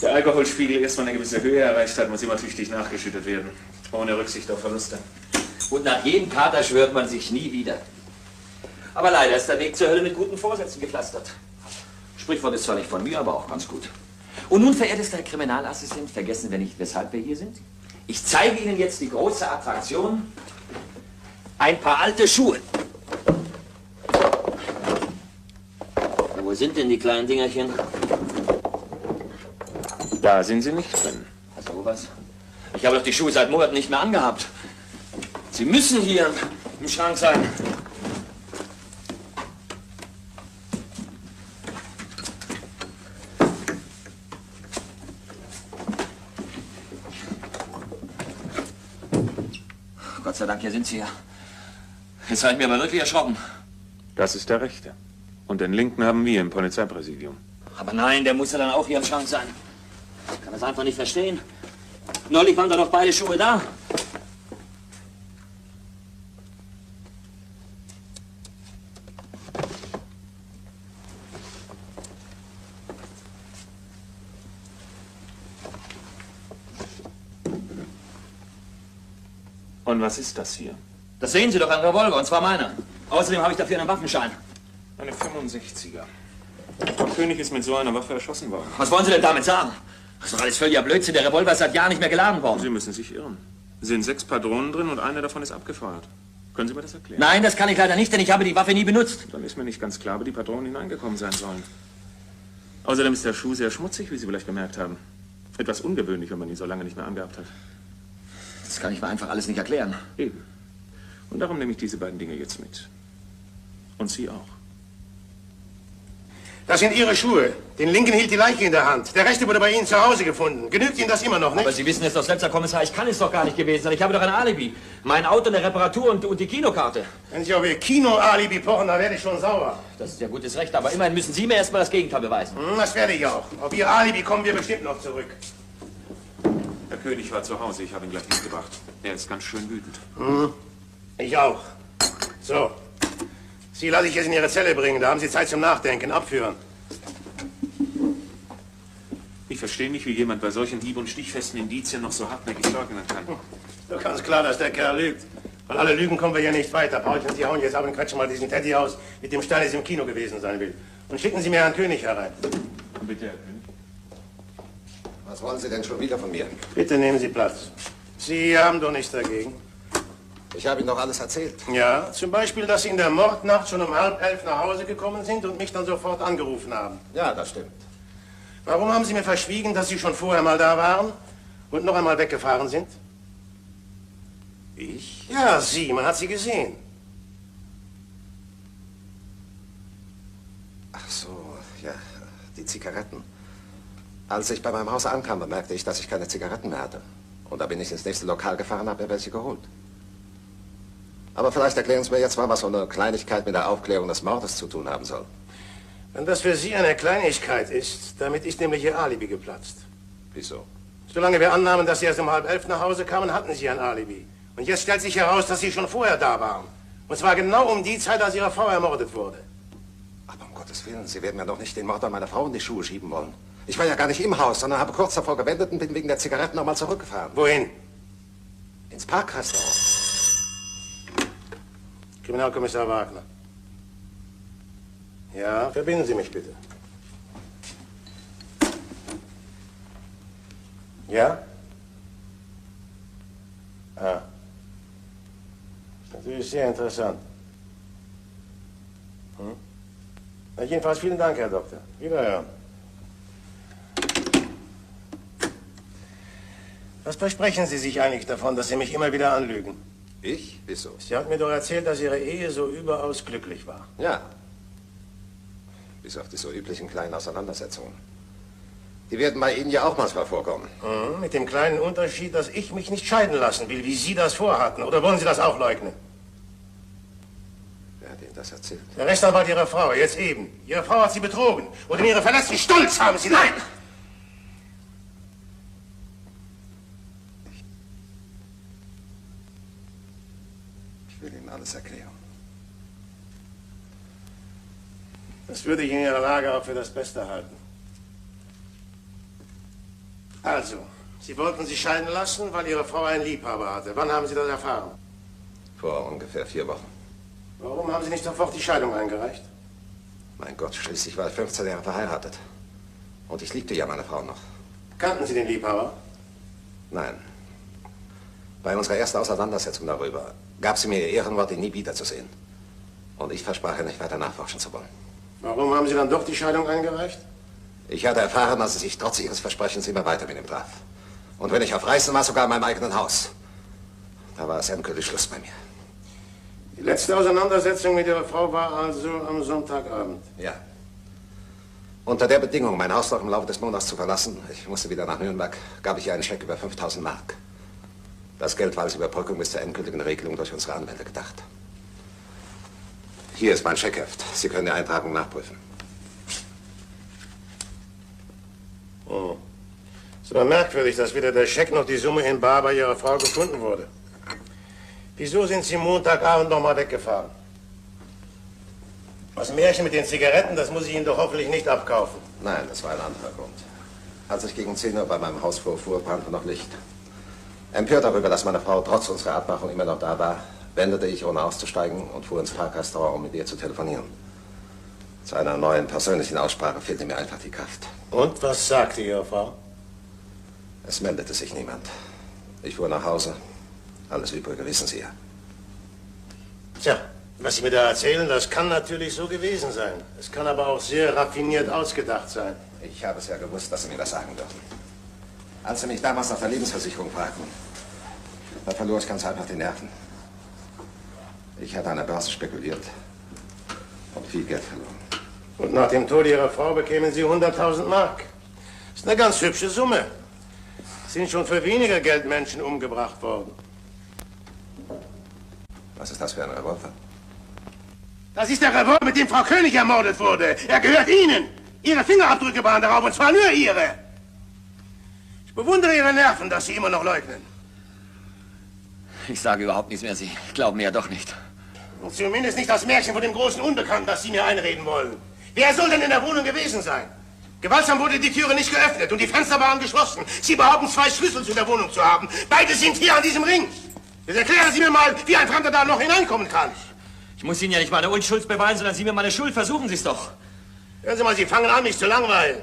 Der Alkoholspiegel erst mal eine gewisse Höhe erreicht hat, muss immer tüchtig nachgeschüttet werden. Ohne Rücksicht auf Verluste. Und nach jedem Kater schwört man sich nie wieder. Aber leider ist der Weg zur Hölle mit guten Vorsätzen gepflastert. Sprichwort ist zwar nicht von mir, aber auch ganz gut. Und nun, verehrtester Herr Kriminalassistent, vergessen wir nicht, weshalb wir hier sind. Ich zeige Ihnen jetzt die große Attraktion. Ein paar alte Schuhe. Wo sind denn die kleinen Dingerchen? Da sind sie nicht drin. So was? Ich habe doch die Schuhe seit Monaten nicht mehr angehabt. Sie müssen hier im Schrank sein. Gott sei Dank, hier sind Sie ja. Jetzt habe ich mir aber wirklich erschrocken. Das ist der rechte. Und den linken haben wir im Polizeipräsidium. Aber nein, der muss ja dann auch hier im Schrank sein. Ich kann das einfach nicht verstehen. Neulich waren da doch beide Schuhe da. Und was ist das hier? Das sehen Sie doch, ein Revolver, und zwar meiner. Außerdem habe ich dafür einen Waffenschein. Eine 65er. Frau König ist mit so einer Waffe erschossen worden. Was wollen Sie denn damit sagen? Das ist doch alles völliger Blödsinn. Der Revolver ist seit Jahren nicht mehr geladen worden. Sie müssen sich irren. Es sind 6 Patronen drin und eine davon ist abgefeuert. Können Sie mir das erklären? Nein, das kann ich leider nicht, denn ich habe die Waffe nie benutzt. Dann ist mir nicht ganz klar, wo die Patronen hineingekommen sein sollen. Außerdem ist der Schuh sehr schmutzig, wie Sie vielleicht gemerkt haben. Etwas ungewöhnlich, wenn man ihn so lange nicht mehr angehabt hat. Das kann ich mir einfach alles nicht erklären. Eben. Und darum nehme ich diese beiden Dinge jetzt mit. Und Sie auch. Das sind Ihre Schuhe. Den linken hielt die Leiche in der Hand. Der rechte wurde bei Ihnen zu Hause gefunden. Genügt Ihnen das immer noch nicht? Aber Sie wissen es doch selbst, Herr Kommissar, ich kann es doch gar nicht gewesen sein. Ich habe doch ein Alibi. Mein Auto, eine Reparatur und die Kinokarte. Wenn Sie auf Ihr Kino-Alibi pochen, dann werde ich schon sauer. Das ist ja gutes Recht, aber immerhin müssen Sie mir erst mal das Gegenteil beweisen. Das werde ich auch. Auf Ihr Alibi kommen wir bestimmt noch zurück. Herr König war zu Hause, ich habe ihn gleich mitgebracht. Er ist ganz schön wütend. Ich auch. So. Sie lasse ich jetzt in Ihre Zelle bringen. Da haben Sie Zeit zum Nachdenken. Abführen. Ich verstehe nicht, wie jemand bei solchen hieb- und stichfesten Indizien noch so hartnäckig leugnen kann. Doch ganz klar, dass der Kerl lügt. Von alle Lügen kommen wir ja nicht weiter. Paulchen, Sie hauen jetzt ab und quetschen mal diesen Teddy aus, mit dem Steinitz im Kino gewesen sein will. Und schicken Sie mir Herrn König herein. Bitte, Herr König. Was wollen Sie denn schon wieder von mir? Bitte nehmen Sie Platz. Sie haben doch nichts dagegen. Ich habe Ihnen doch alles erzählt. Ja, zum Beispiel, dass Sie in der Mordnacht schon um 10:30 nach Hause gekommen sind und mich dann sofort angerufen haben. Ja, das stimmt. Warum haben Sie mir verschwiegen, dass Sie schon vorher mal da waren und noch einmal weggefahren sind? Ich? Ja, Sie, man hat Sie gesehen. Ach so, ja, die Zigaretten. Als ich bei meinem Haus ankam, bemerkte ich, dass ich keine Zigaretten mehr hatte. Und da bin ich ins nächste Lokal gefahren und habe mir welche geholt. Aber vielleicht erklären Sie mir jetzt mal, was so eine Kleinigkeit mit der Aufklärung des Mordes zu tun haben soll. Wenn das für Sie eine Kleinigkeit ist, damit ist nämlich Ihr Alibi geplatzt. Wieso? Solange wir annahmen, dass Sie erst um 10:30 nach Hause kamen, hatten Sie ein Alibi. Und jetzt stellt sich heraus, dass Sie schon vorher da waren. Und zwar genau um die Zeit, als Ihre Frau ermordet wurde. Aber um Gottes Willen, Sie werden mir doch nicht den Mord an meiner Frau in die Schuhe schieben wollen. Ich war ja gar nicht im Haus, sondern habe kurz davor gewendet und bin wegen der Zigaretten nochmal zurückgefahren. Wohin? Ins Parkrestaurant. Kriminalkommissar Wagner. Ja, verbinden Sie mich bitte. Ja? Ah. Das ist natürlich sehr interessant. Na, jedenfalls vielen Dank, Herr Doktor. Wiederhören. Was versprechen Sie sich eigentlich davon, dass Sie mich immer wieder anlügen? Ich? Wieso? Sie hat mir doch erzählt, dass Ihre Ehe so überaus glücklich war. Ja. Bis auf die so üblichen kleinen Auseinandersetzungen. Die werden bei Ihnen ja auch manchmal vorkommen. Mit dem kleinen Unterschied, dass ich mich nicht scheiden lassen will, wie Sie das vorhatten. Oder wollen Sie das auch leugnen? Wer hat Ihnen das erzählt? Der Rechtsanwalt Ihrer Frau, jetzt eben. Ihre Frau hat Sie betrogen. Und in Ihre verletzten Stolz haben Sie... Nein! Liebeserklärung. Das würde ich in Ihrer Lage auch für das Beste halten. Also, Sie wollten sich scheiden lassen, weil Ihre Frau einen Liebhaber hatte. Wann haben Sie das erfahren? Vor ungefähr 4 Wochen. Warum haben Sie nicht sofort die Scheidung eingereicht? Mein Gott, schließlich war ich 15 Jahre verheiratet. Und ich liebte ja meine Frau noch. Kannten Sie den Liebhaber? Nein. Bei unserer ersten Auseinandersetzung darüber gab sie mir ihr Ehrenwort, ihn nie wiederzusehen. Und ich versprach ihr nicht weiter nachforschen zu wollen. Warum haben Sie dann doch die Scheidung eingereicht? Ich hatte erfahren, dass sie sich trotz ihres Versprechens immer weiter mit ihm traf. Und wenn ich auf Reisen war, sogar in meinem eigenen Haus. Da war es endgültig Schluss bei mir. Die letzte Auseinandersetzung mit Ihrer Frau war also am Sonntagabend? Ja. Unter der Bedingung, mein Haus noch im Laufe des Monats zu verlassen, ich musste wieder nach Nürnberg, gab ich ihr einen Scheck über 5.000 Mark. Das Geld war als Überbrückung bis zur endgültigen Regelung durch unsere Anwälte gedacht. Hier ist mein Scheckheft. Sie können die Eintragung nachprüfen. Oh. Es war merkwürdig, dass weder der Scheck noch die Summe in bar bei Ihrer Frau gefunden wurde. Wieso sind Sie Montagabend noch mal weggefahren? Das Märchen mit den Zigaretten, das muss ich Ihnen doch hoffentlich nicht abkaufen. Nein, das war ein anderer Grund. Als ich gegen 10 Uhr bei meinem Haus fuhr, brannte noch Licht. Empört darüber, dass meine Frau trotz unserer Abmachung immer noch da war, wendete ich, ohne auszusteigen, und fuhr ins Parkrestaurant, um mit ihr zu telefonieren. Zu einer neuen persönlichen Aussprache fehlte mir einfach die Kraft. Und was sagte Ihre Frau? Es meldete sich niemand. Ich fuhr nach Hause. Alles Übrige wissen Sie ja. Tja, was Sie mir da erzählen, das kann natürlich so gewesen sein. Es kann aber auch sehr raffiniert ausgedacht sein. Ich habe es ja gewusst, dass Sie mir das sagen dürfen. Als Sie mich damals nach der Lebensversicherung fragten, da verlor ich ganz einfach die Nerven. Ich hatte an der Börse spekuliert und viel Geld verloren. Und nach dem Tod Ihrer Frau bekämen Sie 100.000 Mark. Das ist eine ganz hübsche Summe. Sind schon für weniger Geld Menschen umgebracht worden. Was ist das für ein Revolver? Das ist der Revolver, mit dem Frau König ermordet wurde. Er gehört Ihnen. Ihre Fingerabdrücke waren darauf, und zwar nur Ihre. Ich bewundere Ihre Nerven, dass Sie immer noch leugnen. Ich sage überhaupt nichts mehr. Sie glauben mir ja doch nicht. Und zumindest nicht das Märchen von dem großen Unbekannten, das Sie mir einreden wollen. Wer soll denn in der Wohnung gewesen sein? Gewaltsam wurde die Türe nicht geöffnet und die Fenster waren geschlossen. Sie behaupten, 2 Schlüssel zu der Wohnung zu haben. Beide sind hier an diesem Ring. Jetzt erklären Sie mir mal, wie ein Fremder da noch hineinkommen kann. Ich muss Ihnen ja nicht meine Unschuld beweisen, sondern Sie mir meine Schuld. Versuchen Sie es doch. Hören Sie mal, Sie fangen an, mich zu langweilen.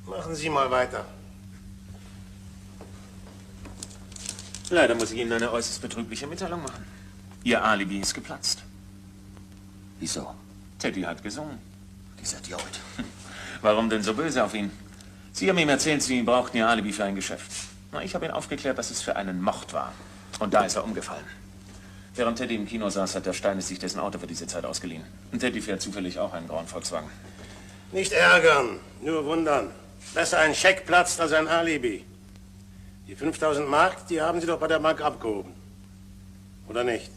Machen Sie mal weiter. Leider muss ich Ihnen eine äußerst betrübliche Mitteilung machen. Ihr Alibi ist geplatzt. Wieso? Teddy hat gesungen. Dieser Idiot. Warum denn so böse auf ihn? Sie haben ihm erzählt, Sie brauchten Ihr Alibi für ein Geschäft. Na, ich habe ihn aufgeklärt, dass es für einen Mord war. Und da ist er umgefallen. Während Teddy im Kino saß, hat der Steines sich dessen Auto für diese Zeit ausgeliehen. Und Teddy fährt zufällig auch einen grauen Volkswagen. Nicht ärgern, nur wundern. Besser ein Scheck platzt als ein Alibi. Die 5.000 Mark, die haben Sie doch bei der Bank abgehoben. Oder nicht?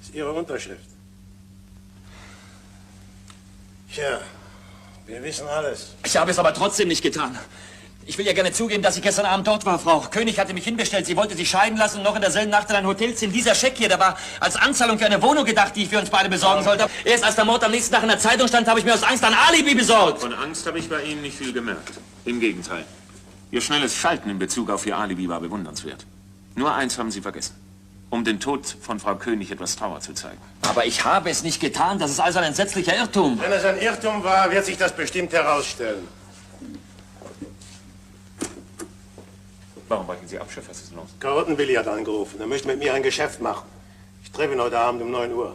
Das ist Ihre Unterschrift. Tja, wir wissen alles. Ich habe es aber trotzdem nicht getan. Ich will ja gerne zugeben, dass ich gestern Abend dort war. Frau König hatte mich hinbestellt. Sie wollte sich scheiden lassen und noch in derselben Nacht in ein Hotel ziehen. Dieser Scheck hier, der war als Anzahlung für eine Wohnung gedacht, die ich für uns beide besorgen sollte. Erst als der Mord am nächsten Tag in der Zeitung stand, habe ich mir aus Angst ein Alibi besorgt. Von Angst habe ich bei Ihnen nicht viel gemerkt. Im Gegenteil. Ihr schnelles Schalten in Bezug auf Ihr Alibi war bewundernswert. Nur eins haben Sie vergessen. Um den Tod von Frau König etwas Trauer zu zeigen. Aber ich habe es nicht getan. Das ist also ein entsetzlicher Irrtum. Wenn es ein Irrtum war, wird sich das bestimmt herausstellen. Warum brechen Sie ab, Chef? Was ist los? Karottenbilly hat angerufen. Er möchte mit mir ein Geschäft machen. Ich treffe ihn heute Abend um 9 Uhr.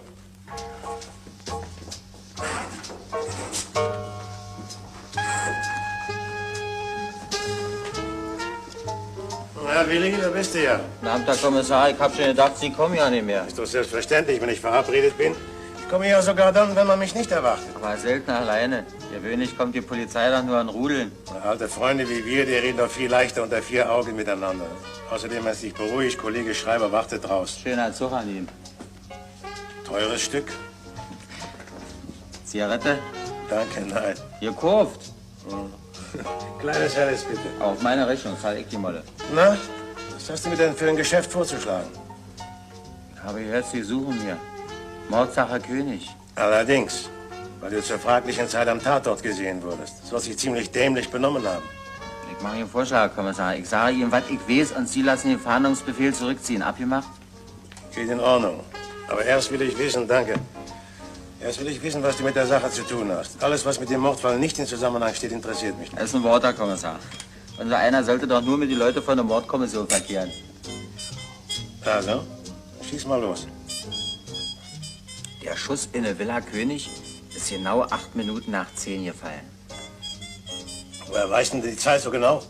Herr Willi, da bist du ja. Guten Abend, Herr Kommissar. Ich hab schon gedacht, Sie kommen ja nicht mehr. Ist doch selbstverständlich, wenn ich verabredet bin. Ich komme ja sogar dann, wenn man mich nicht erwartet. Aber selten alleine. Gewöhnlich kommt die Polizei dann nur an Rudeln. Alte Freunde wie wir, die reden doch viel leichter unter 4 Augen miteinander. Außerdem, wenn es dich beruhigt, Kollege Schreiber wartet draußen. Schöner Zug an ihm. Teures Stück? Zigarette? Danke, nein. Gekauft. Kleines Helles, bitte. Auf meine Rechnung, zahle ich die Molle. Na, was hast du mir denn für ein Geschäft vorzuschlagen? Ich habe gehört, Sie suchen mir. Mordsache König. Allerdings, weil du zur fraglichen Zeit am Tatort gesehen wurdest. Das wird sich ziemlich dämlich benommen haben. Ich mache Ihnen einen Vorschlag, Herr Kommissar. Ich sage Ihnen, was ich weiß, und Sie lassen den Fahndungsbefehl zurückziehen. Abgemacht? Geht in Ordnung. Aber erst will ich wissen, danke. Erst will ich wissen, was du mit der Sache zu tun hast. Alles, was mit dem Mordfall nicht in Zusammenhang steht, interessiert mich nicht. Das ist ein Wort, Herr Kommissar. Unser einer sollte doch nur mit den Leuten von der Mordkommission verkehren. Also, schieß mal los. Der Schuss in der Villa König ist genau 8 Minuten nach 10 gefallen. Woher weißt denn die Zeit so genau?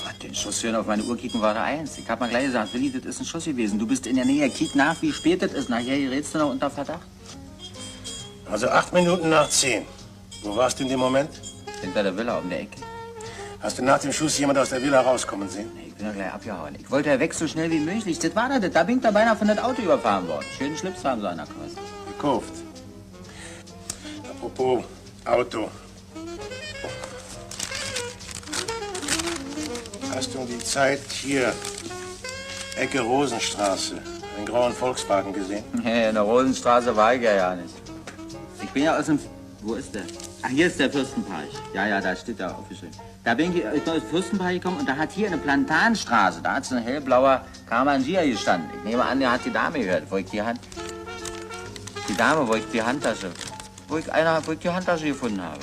Was, den Schuss hören auf meine Uhr kicken war der 1. Ich hab mal gleich gesagt, Willi, das ist ein Schuss gewesen. Du bist in der Nähe, kick nach, wie spät das ist. Nachher gerätst du noch unter Verdacht. Also 8 Minuten nach 10. Wo warst du in dem Moment? Hinter der Villa um der Ecke. Hast du nach dem Schuss jemand aus der Villa rauskommen sehen? Nee, ich bin ja gleich abgehauen. Ich wollte ja weg so schnell wie möglich. Das war das. Da bin ich da beinahe von das Auto überfahren worden. Schönen Schlips haben sie an der Kasse. Gekauft. Apropos Auto. Hast du um die Zeit hier, Ecke Rosenstraße, den grauen Volkswagen gesehen? Nee, in der Rosenstraße war ich ja nicht. Ich bin ja aus dem... Wo ist der? Ach, hier ist der Fürstenpark. Ja, da steht da aufgeschrieben. Da bin ich aus dem Fürstenpark gekommen und da hat hier eine Plantanstraße, da hat so ein hellblauer Kamangia gestanden. Ich nehme an, der hat die Dame gehört, wo ich die Hand... Die Dame, wo ich die Handtasche... Wo ich die Handtasche gefunden habe.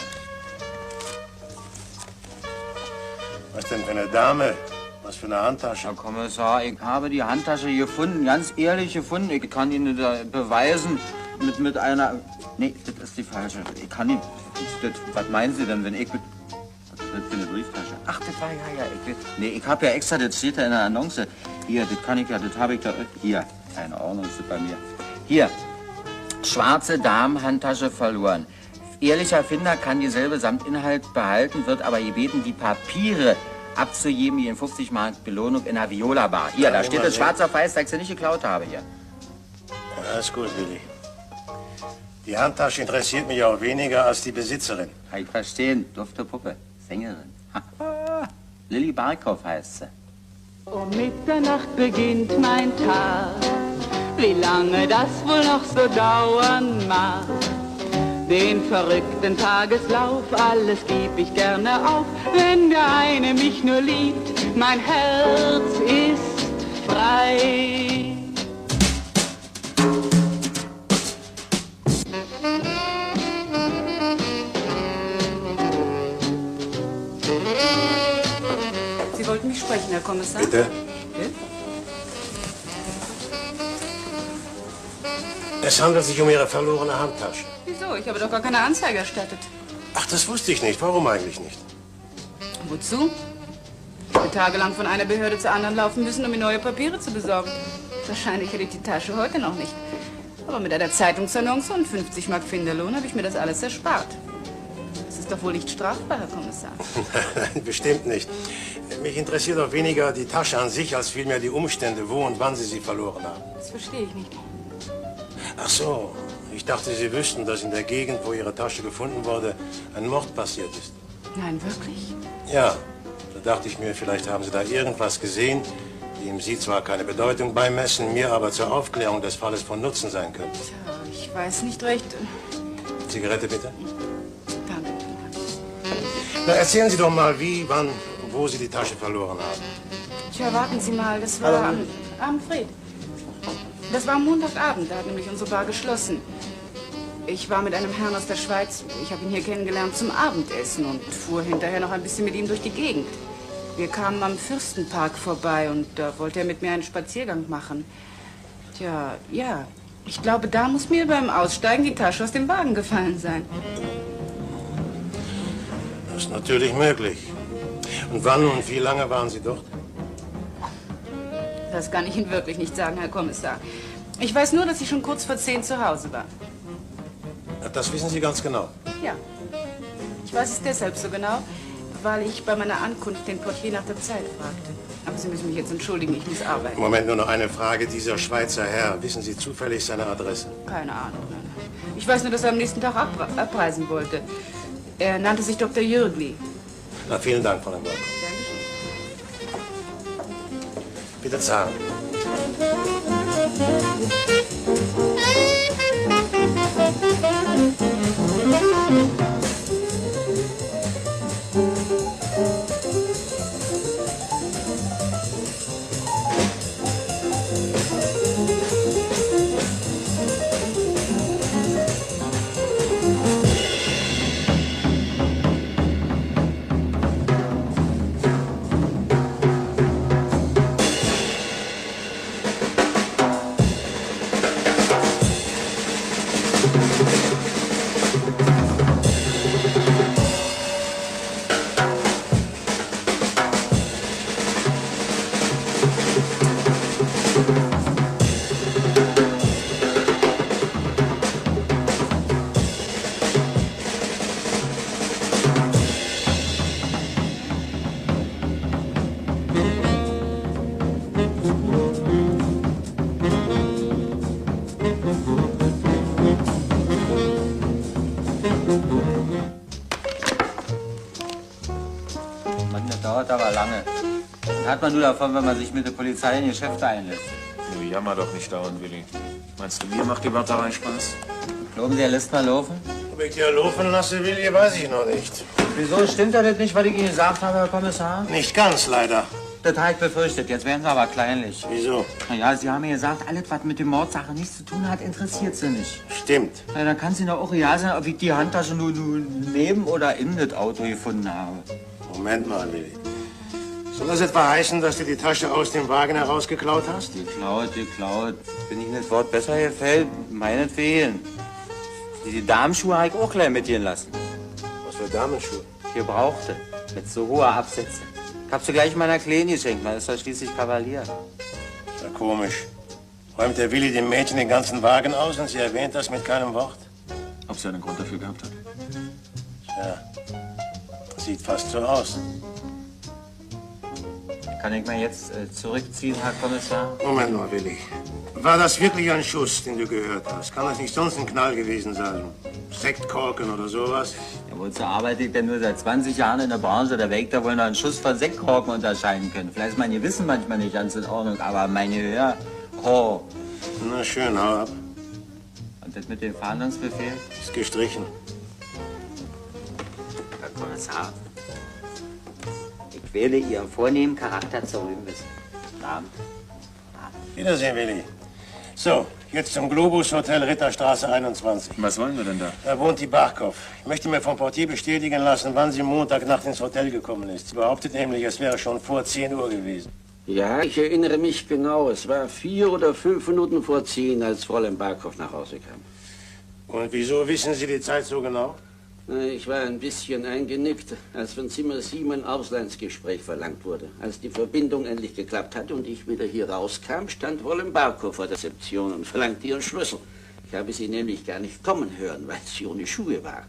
Was denn für eine Dame? Was für eine Handtasche? Herr Kommissar, ich habe die Handtasche gefunden, ganz ehrlich gefunden. Ich kann Ihnen da beweisen mit einer... Nee, das ist die falsche. Ich kann Ihnen... Was meinen Sie denn, wenn ich... Was ist das für eine Brieftasche? Ach, das war ja... Nee, ich habe ja extra, das steht da in der Annonce. Hier, das kann ich ja, das habe ich da... Hier, keine Ordnung, ist das bei mir. Hier, schwarze Damenhandtasche verloren. Ehrlicher Finder kann dieselbe samt Inhalt behalten, wird aber gebeten, die Papiere abzugeben, die in 50 Mark Belohnung in der Viola-Bar. Hier, da steht das schwarz auf weiß, dass ich sie nicht geklaut habe hier. Ja, alles gut, Willi. Die Handtasche interessiert mich auch weniger als die Besitzerin. Kann ich verstehen. Dufte Puppe. Sängerin. Lilly Barkhoff heißt sie. Um Mitternacht beginnt mein Tag. Wie lange das wohl noch so dauern mag. Den verrückten Tageslauf, alles geb ich gerne auf, wenn der eine mich nur liebt, mein Herz ist frei. Sie wollten mich sprechen, Herr Kommissar? Bitte? Es handelt sich um Ihre verlorene Handtasche. Wieso? Ich habe doch gar keine Anzeige erstattet. Ach, das wusste ich nicht. Warum eigentlich nicht? Wozu? Ich habe tagelang von einer Behörde zur anderen laufen müssen, um mir neue Papiere zu besorgen. Wahrscheinlich hätte ich die Tasche heute noch nicht. Aber mit einer Zeitungsannonce und 50 Mark Finderlohn habe ich mir das alles erspart. Das ist doch wohl nicht strafbar, Herr Kommissar. Nein, bestimmt nicht. Mich interessiert auch weniger die Tasche an sich, als vielmehr die Umstände, wo und wann Sie sie verloren haben. Das verstehe ich nicht. Ach so, ich dachte, Sie wüssten, dass in der Gegend, wo Ihre Tasche gefunden wurde, ein Mord passiert ist. Nein, wirklich? Ja, da dachte ich mir, vielleicht haben Sie da irgendwas gesehen, dem Sie zwar keine Bedeutung beimessen, mir aber zur Aufklärung des Falles von Nutzen sein könnte. Tja, ich weiß nicht recht. Zigarette bitte? Danke. Na, erzählen Sie doch mal, wie, wann, wo Sie die Tasche verloren haben. Tja, warten Sie mal, das war am Fred. Das war am Montagabend, da hat nämlich unsere Bar geschlossen. Ich war mit einem Herrn aus der Schweiz, ich habe ihn hier kennengelernt, zum Abendessen und fuhr hinterher noch ein bisschen mit ihm durch die Gegend. Wir kamen am Fürstenpark vorbei und da wollte er mit mir einen Spaziergang machen. Tja, ja, ich glaube, da muss mir beim Aussteigen die Tasche aus dem Wagen gefallen sein. Das ist natürlich möglich. Und wann und wie lange waren Sie dort? Das kann ich Ihnen wirklich nicht sagen, Herr Kommissar. Ich weiß nur, dass ich schon kurz vor 10 zu Hause war. Das wissen Sie ganz genau. Ja. Ich weiß es deshalb so genau, weil ich bei meiner Ankunft den Portier nach der Zeit fragte. Aber Sie müssen mich jetzt entschuldigen, ich muss arbeiten. Moment, nur noch eine Frage. Dieser Schweizer Herr, wissen Sie zufällig seine Adresse? Keine Ahnung, nein. Ich weiß nur, dass er am nächsten Tag abreisen wollte. Er nannte sich Dr. Jürgli. Na, vielen Dank, Frau Lemberg. Bitte zahlen. Mann, das dauert aber lange. Was hat man nur davon, wenn man sich mit der Polizei in Geschäfte einlässt? Du jammer doch nicht dauernd, Willi. Meinst du, mir macht die Warterei Spaß? Glauben Sie, er lässt mal laufen? Ob ich dir laufen lasse, Willi, weiß ich noch nicht. Wieso stimmt das nicht, was ich Ihnen gesagt habe, Herr Kommissar? Nicht ganz, leider. Das habe ich befürchtet. Jetzt werden Sie aber kleinlich. Wieso? Na ja, Sie haben mir gesagt, alles, was mit der Mordsache nichts zu tun hat, interessiert Sie nicht. Stimmt. Na, dann kann es Ihnen doch auch real sein, ob ich die Handtasche nur neben oder in das Auto gefunden habe. Moment mal, Willi. Soll das etwa heißen, dass du die Tasche aus dem Wagen herausgeklaut hast? Geklaut. Wenn Ihnen das Wort besser gefällt, meinetwegen. Die Damenschuhe habe ich auch gleich mitgehen lassen. Was für Damenschuhe? Gebrauchte. Mit so hoher Absätze. Ich hab sie gleich meiner Kleinen geschenkt. Man ist ja schließlich Kavalier. Ist ja komisch. Räumt der Willi dem Mädchen den ganzen Wagen aus und sie erwähnt das mit keinem Wort? Ob sie einen Grund dafür gehabt hat? Ja. Sieht fast so aus. Kann ich mal jetzt zurückziehen, Herr Kommissar? Moment mal, Willi. War das wirklich ein Schuss, den du gehört hast? Kann das nicht sonst ein Knall gewesen sein? Sektkorken oder sowas? Ja, wozu arbeite ich denn nur seit 20 Jahren in der Branche? Da wäre ich da wohl noch einen Schuss von Sektkorken unterscheiden können. Vielleicht ist mein Gewissen manchmal nicht ganz in Ordnung, aber mein Gehör... Oh. Na schön, hau ab. Und das mit dem Fahndungsbefehl? Ist gestrichen. Herr Kommissar, ich wähle Ihren vornehmen Charakter zu rühmen. Abend. Wiedersehen, Willi. So, jetzt zum Globus Hotel Ritterstraße 21. Was wollen wir denn da? Da wohnt die Barkow. Ich möchte mir vom Portier bestätigen lassen, wann sie Montagnacht ins Hotel gekommen ist. Sie behauptet nämlich, es wäre schon vor 10 Uhr gewesen. Ja, ich erinnere mich genau. Es war 4 oder 5 Minuten vor 10, als Fräulein Barkow nach Hause kam. Und wieso wissen Sie die Zeit so genau? Ich war ein bisschen eingenickt, als von Zimmer 7 ein Auslandsgespräch verlangt wurde. Als die Verbindung endlich geklappt hatte und ich wieder hier rauskam, stand Fräulein Barkow vor der Rezeption und verlangte ihren Schlüssel. Ich habe sie nämlich gar nicht kommen hören, weil sie ohne Schuhe war.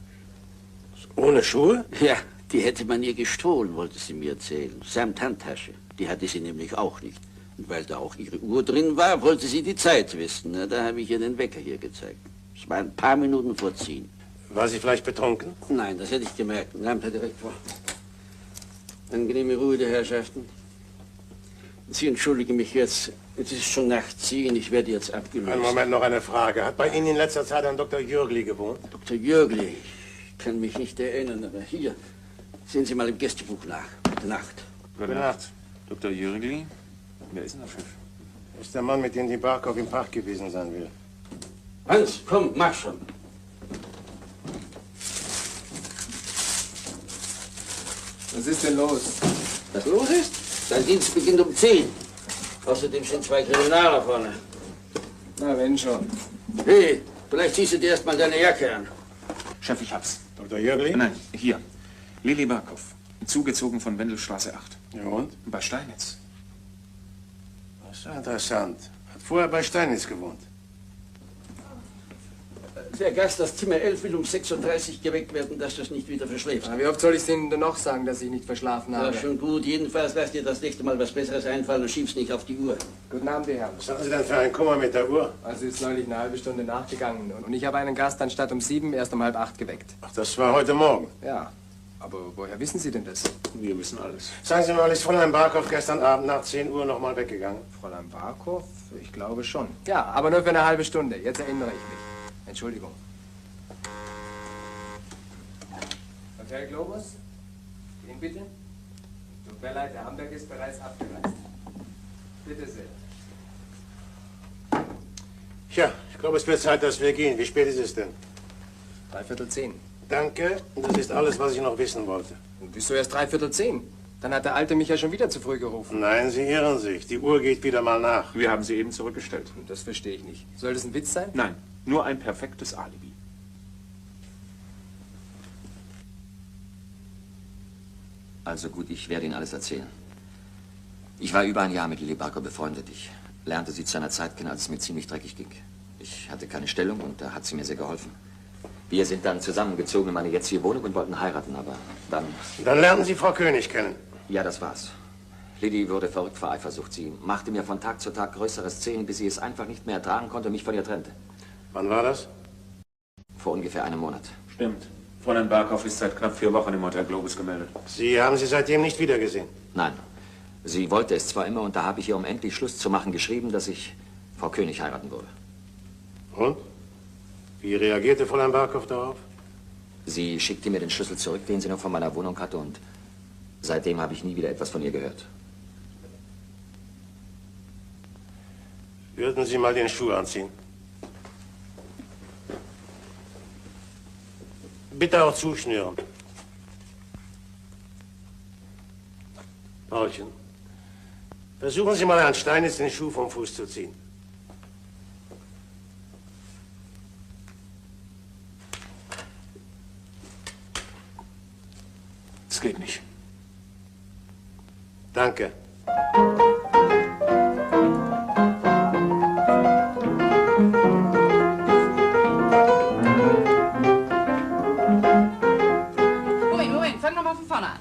Ohne Schuhe? Ja, die hätte man ihr gestohlen, wollte sie mir erzählen. Samt Handtasche. Die hatte sie nämlich auch nicht. Und weil da auch ihre Uhr drin war, wollte sie die Zeit wissen. Na, da habe ich ihr den Wecker hier gezeigt. Es war ein paar Minuten vor 10. War sie vielleicht betrunken? Nein, das hätte ich gemerkt. Lampe direkt vor. Angenehme Ruhe der Herrschaften. Sie entschuldigen mich jetzt. Es ist schon nach 10. Ich werde jetzt abgelöst. Einen Moment, noch eine Frage. Hat bei Ihnen in letzter Zeit ein Dr. Jürgli gewohnt? Dr. Jürgli? Ich kann mich nicht erinnern, aber hier. Sehen Sie mal im Gästebuch nach. Gute Nacht. Gute Nacht. Dr. Jürgli? Wer ist denn der Chef? Das ist der Mann, mit dem die Barkow im Park gewesen sein will. Hans, komm, mach schon. Was ist denn los? Was los ist? Dein Dienst beginnt um 10. Außerdem sind 2 Kriminaler vorne. Na, wenn schon. Hey, vielleicht ziehst du dir erst mal deine Jacke an. Chef, ich hab's. Dr. Jürgli? Nein, hier. Lili Barkow. Zugezogen von Wendelstraße 8. Ja, und? Bei Steinitz. Das ist ja interessant. Hat vorher bei Steinitz gewohnt. Der Gast, das Zimmer 11 will um 6:30 Uhr geweckt werden, dass du es nicht wieder verschläfst. Wie oft soll ich Ihnen denn noch sagen, dass ich nicht verschlafen habe? Ja, schon gut. Jedenfalls lass dir das nächste Mal was Besseres einfallen und schieb's nicht auf die Uhr. Guten Abend, die Herren. Was haben Sie denn für einen Kummer mit der Uhr? Also ist neulich eine halbe Stunde nachgegangen und ich habe einen Gast anstatt um 7 erst um 7:30 geweckt. Ach, das war heute Morgen? Ja. Aber woher wissen Sie denn das? Wir wissen alles. Sagen Sie mal, ist Fräulein Barkow gestern Abend nach 10 Uhr noch mal weggegangen? Fräulein Barkow? Ich glaube schon. Ja, aber nur für eine halbe Stunde. Jetzt erinnere ich mich. Entschuldigung. Hotel Globus? Ihnen bitte? Tut mir leid, der Hamburg ist bereits abgereist. Bitte sehr. Tja, ich glaube, es wird Zeit, dass wir gehen. Wie spät ist es denn? 9:45. Danke, das ist alles, was ich noch wissen wollte. Und wieso erst 9:45? Dann hat der Alte mich ja schon wieder zu früh gerufen. Nein, Sie irren sich. Die Uhr geht wieder mal nach. Wir haben sie eben zurückgestellt. Das verstehe ich nicht. Soll das ein Witz sein? Nein, nur ein perfektes Alibi. Also gut, ich werde Ihnen alles erzählen. Ich war über ein Jahr mit Lilly Barkow befreundet. Ich lernte sie zu einer Zeit kennen, als es mir ziemlich dreckig ging. Ich hatte keine Stellung und da hat sie mir sehr geholfen. Wir sind dann zusammengezogen in meine jetzige Wohnung und wollten heiraten, aber dann... Dann lernten Sie Frau König kennen? Ja, das war's. Lilly wurde verrückt vor Eifersucht. Sie machte mir von Tag zu Tag größere Szenen, bis sie es einfach nicht mehr ertragen konnte und mich von ihr trennte. Wann war das? Vor ungefähr einem Monat. Stimmt. Fräulein Barkow ist seit knapp 4 Wochen im Hotel Globus gemeldet. Sie haben sie seitdem nicht wiedergesehen? Nein. Sie wollte es zwar immer und da habe ich ihr, um endlich Schluss zu machen, geschrieben, dass ich Frau König heiraten würde. Und? Wie reagierte Fräulein Barkow darauf? Sie schickte mir den Schlüssel zurück, den sie noch von meiner Wohnung hatte, und seitdem habe ich nie wieder etwas von ihr gehört. Würden Sie mal den Schuh anziehen? Bitte auch zuschnüren. Paulchen, versuchen Sie mal Herrn Steinitz den Schuh vom Fuß zu ziehen. Es geht nicht. Danke. Moment, fang noch mal von vorne an.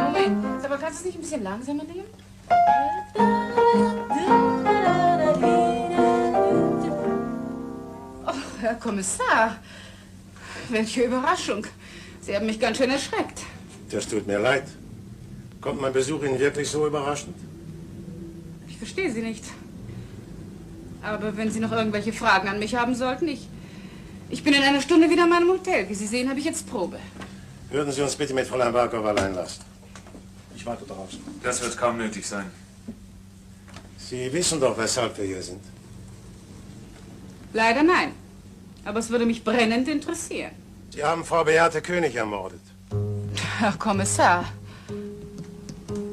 Moment, aber kannst du es nicht ein bisschen langsamer nehmen? Oh, Herr Kommissar, welche Überraschung. Sie haben mich ganz schön erschreckt. Das tut mir leid. Kommt mein Besuch Ihnen wirklich so überraschend? Ich verstehe Sie nicht. Aber wenn Sie noch irgendwelche Fragen an mich haben sollten, ich bin in einer Stunde wieder in meinem Hotel. Wie Sie sehen, habe ich jetzt Probe. Würden Sie uns bitte mit Fräulein Barkow allein lassen? Ich warte draußen. Das wird kaum nötig sein. Sie wissen doch, weshalb wir hier sind. Leider nein. Aber es würde mich brennend interessieren. Sie haben Frau Beate König ermordet. Herr Kommissar,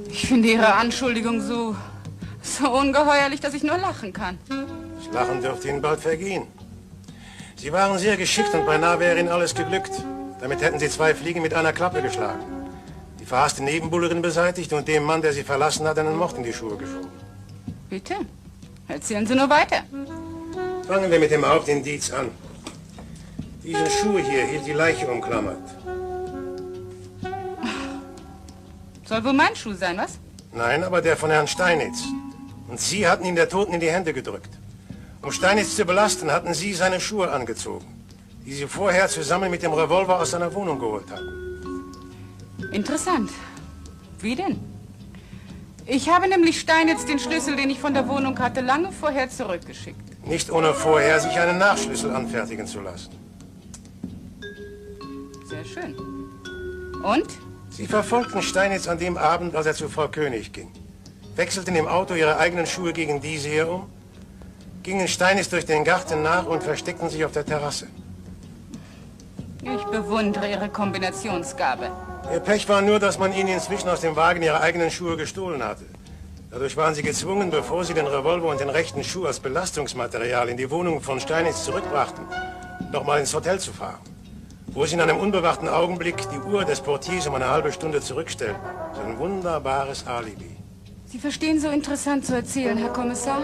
ich finde Ihre Anschuldigung so ungeheuerlich, dass ich nur lachen kann. Das Lachen dürfte Ihnen bald vergehen. Sie waren sehr geschickt und beinahe wäre Ihnen alles geglückt. Damit hätten Sie 2 Fliegen mit einer Klappe geschlagen. Die verhasste Nebenbuhlerin beseitigt und dem Mann, der Sie verlassen hat, einen Mord in die Schuhe geschoben. Bitte, erzählen Sie nur weiter. Fangen wir mit dem Hauptindiz an. Diesen Schuh hier hielt die Leiche umklammert. Soll wohl mein Schuh sein, was? Nein, aber der von Herrn Steinitz. Und Sie hatten ihn der Toten in die Hände gedrückt. Um Steinitz zu belasten, hatten Sie seine Schuhe angezogen, die Sie vorher zusammen mit dem Revolver aus seiner Wohnung geholt hatten. Interessant. Wie denn? Ich habe nämlich Steinitz den Schlüssel, den ich von der Wohnung hatte, lange vorher zurückgeschickt. Nicht ohne vorher sich einen Nachschlüssel anfertigen zu lassen. Sehr schön. Und? Sie verfolgten Steinitz an dem Abend, als er zu Frau König ging. Wechselten im Auto ihre eigenen Schuhe gegen diese hier um, gingen Steinitz durch den Garten nach und versteckten sich auf der Terrasse. Ich bewundere Ihre Kombinationsgabe. Ihr Pech war nur, dass man ihnen inzwischen aus dem Wagen ihre eigenen Schuhe gestohlen hatte. Dadurch waren sie gezwungen, bevor sie den Revolver und den rechten Schuh als Belastungsmaterial in die Wohnung von Steinitz zurückbrachten, nochmal ins Hotel zu fahren, wo sie in einem unbewachten Augenblick die Uhr des Portiers um eine halbe Stunde zurückstellten. So ein wunderbares Alibi. Sie verstehen so interessant zu erzählen, Herr Kommissar,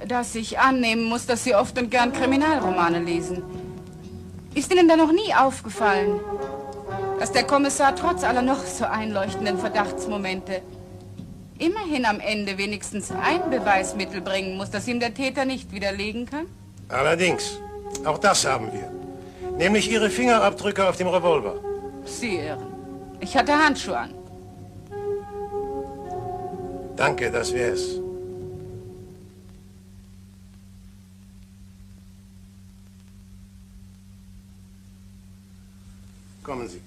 dass ich annehmen muss, dass Sie oft und gern Kriminalromane lesen. Ist Ihnen da noch nie aufgefallen, dass der Kommissar trotz aller noch so einleuchtenden Verdachtsmomente immerhin am Ende wenigstens ein Beweismittel bringen muss, das ihm der Täter nicht widerlegen kann? Allerdings. Auch das haben wir. Nämlich Ihre Fingerabdrücke auf dem Revolver. Sie irren. Ich hatte Handschuhe an. Danke, das wär's. Kommen Sie.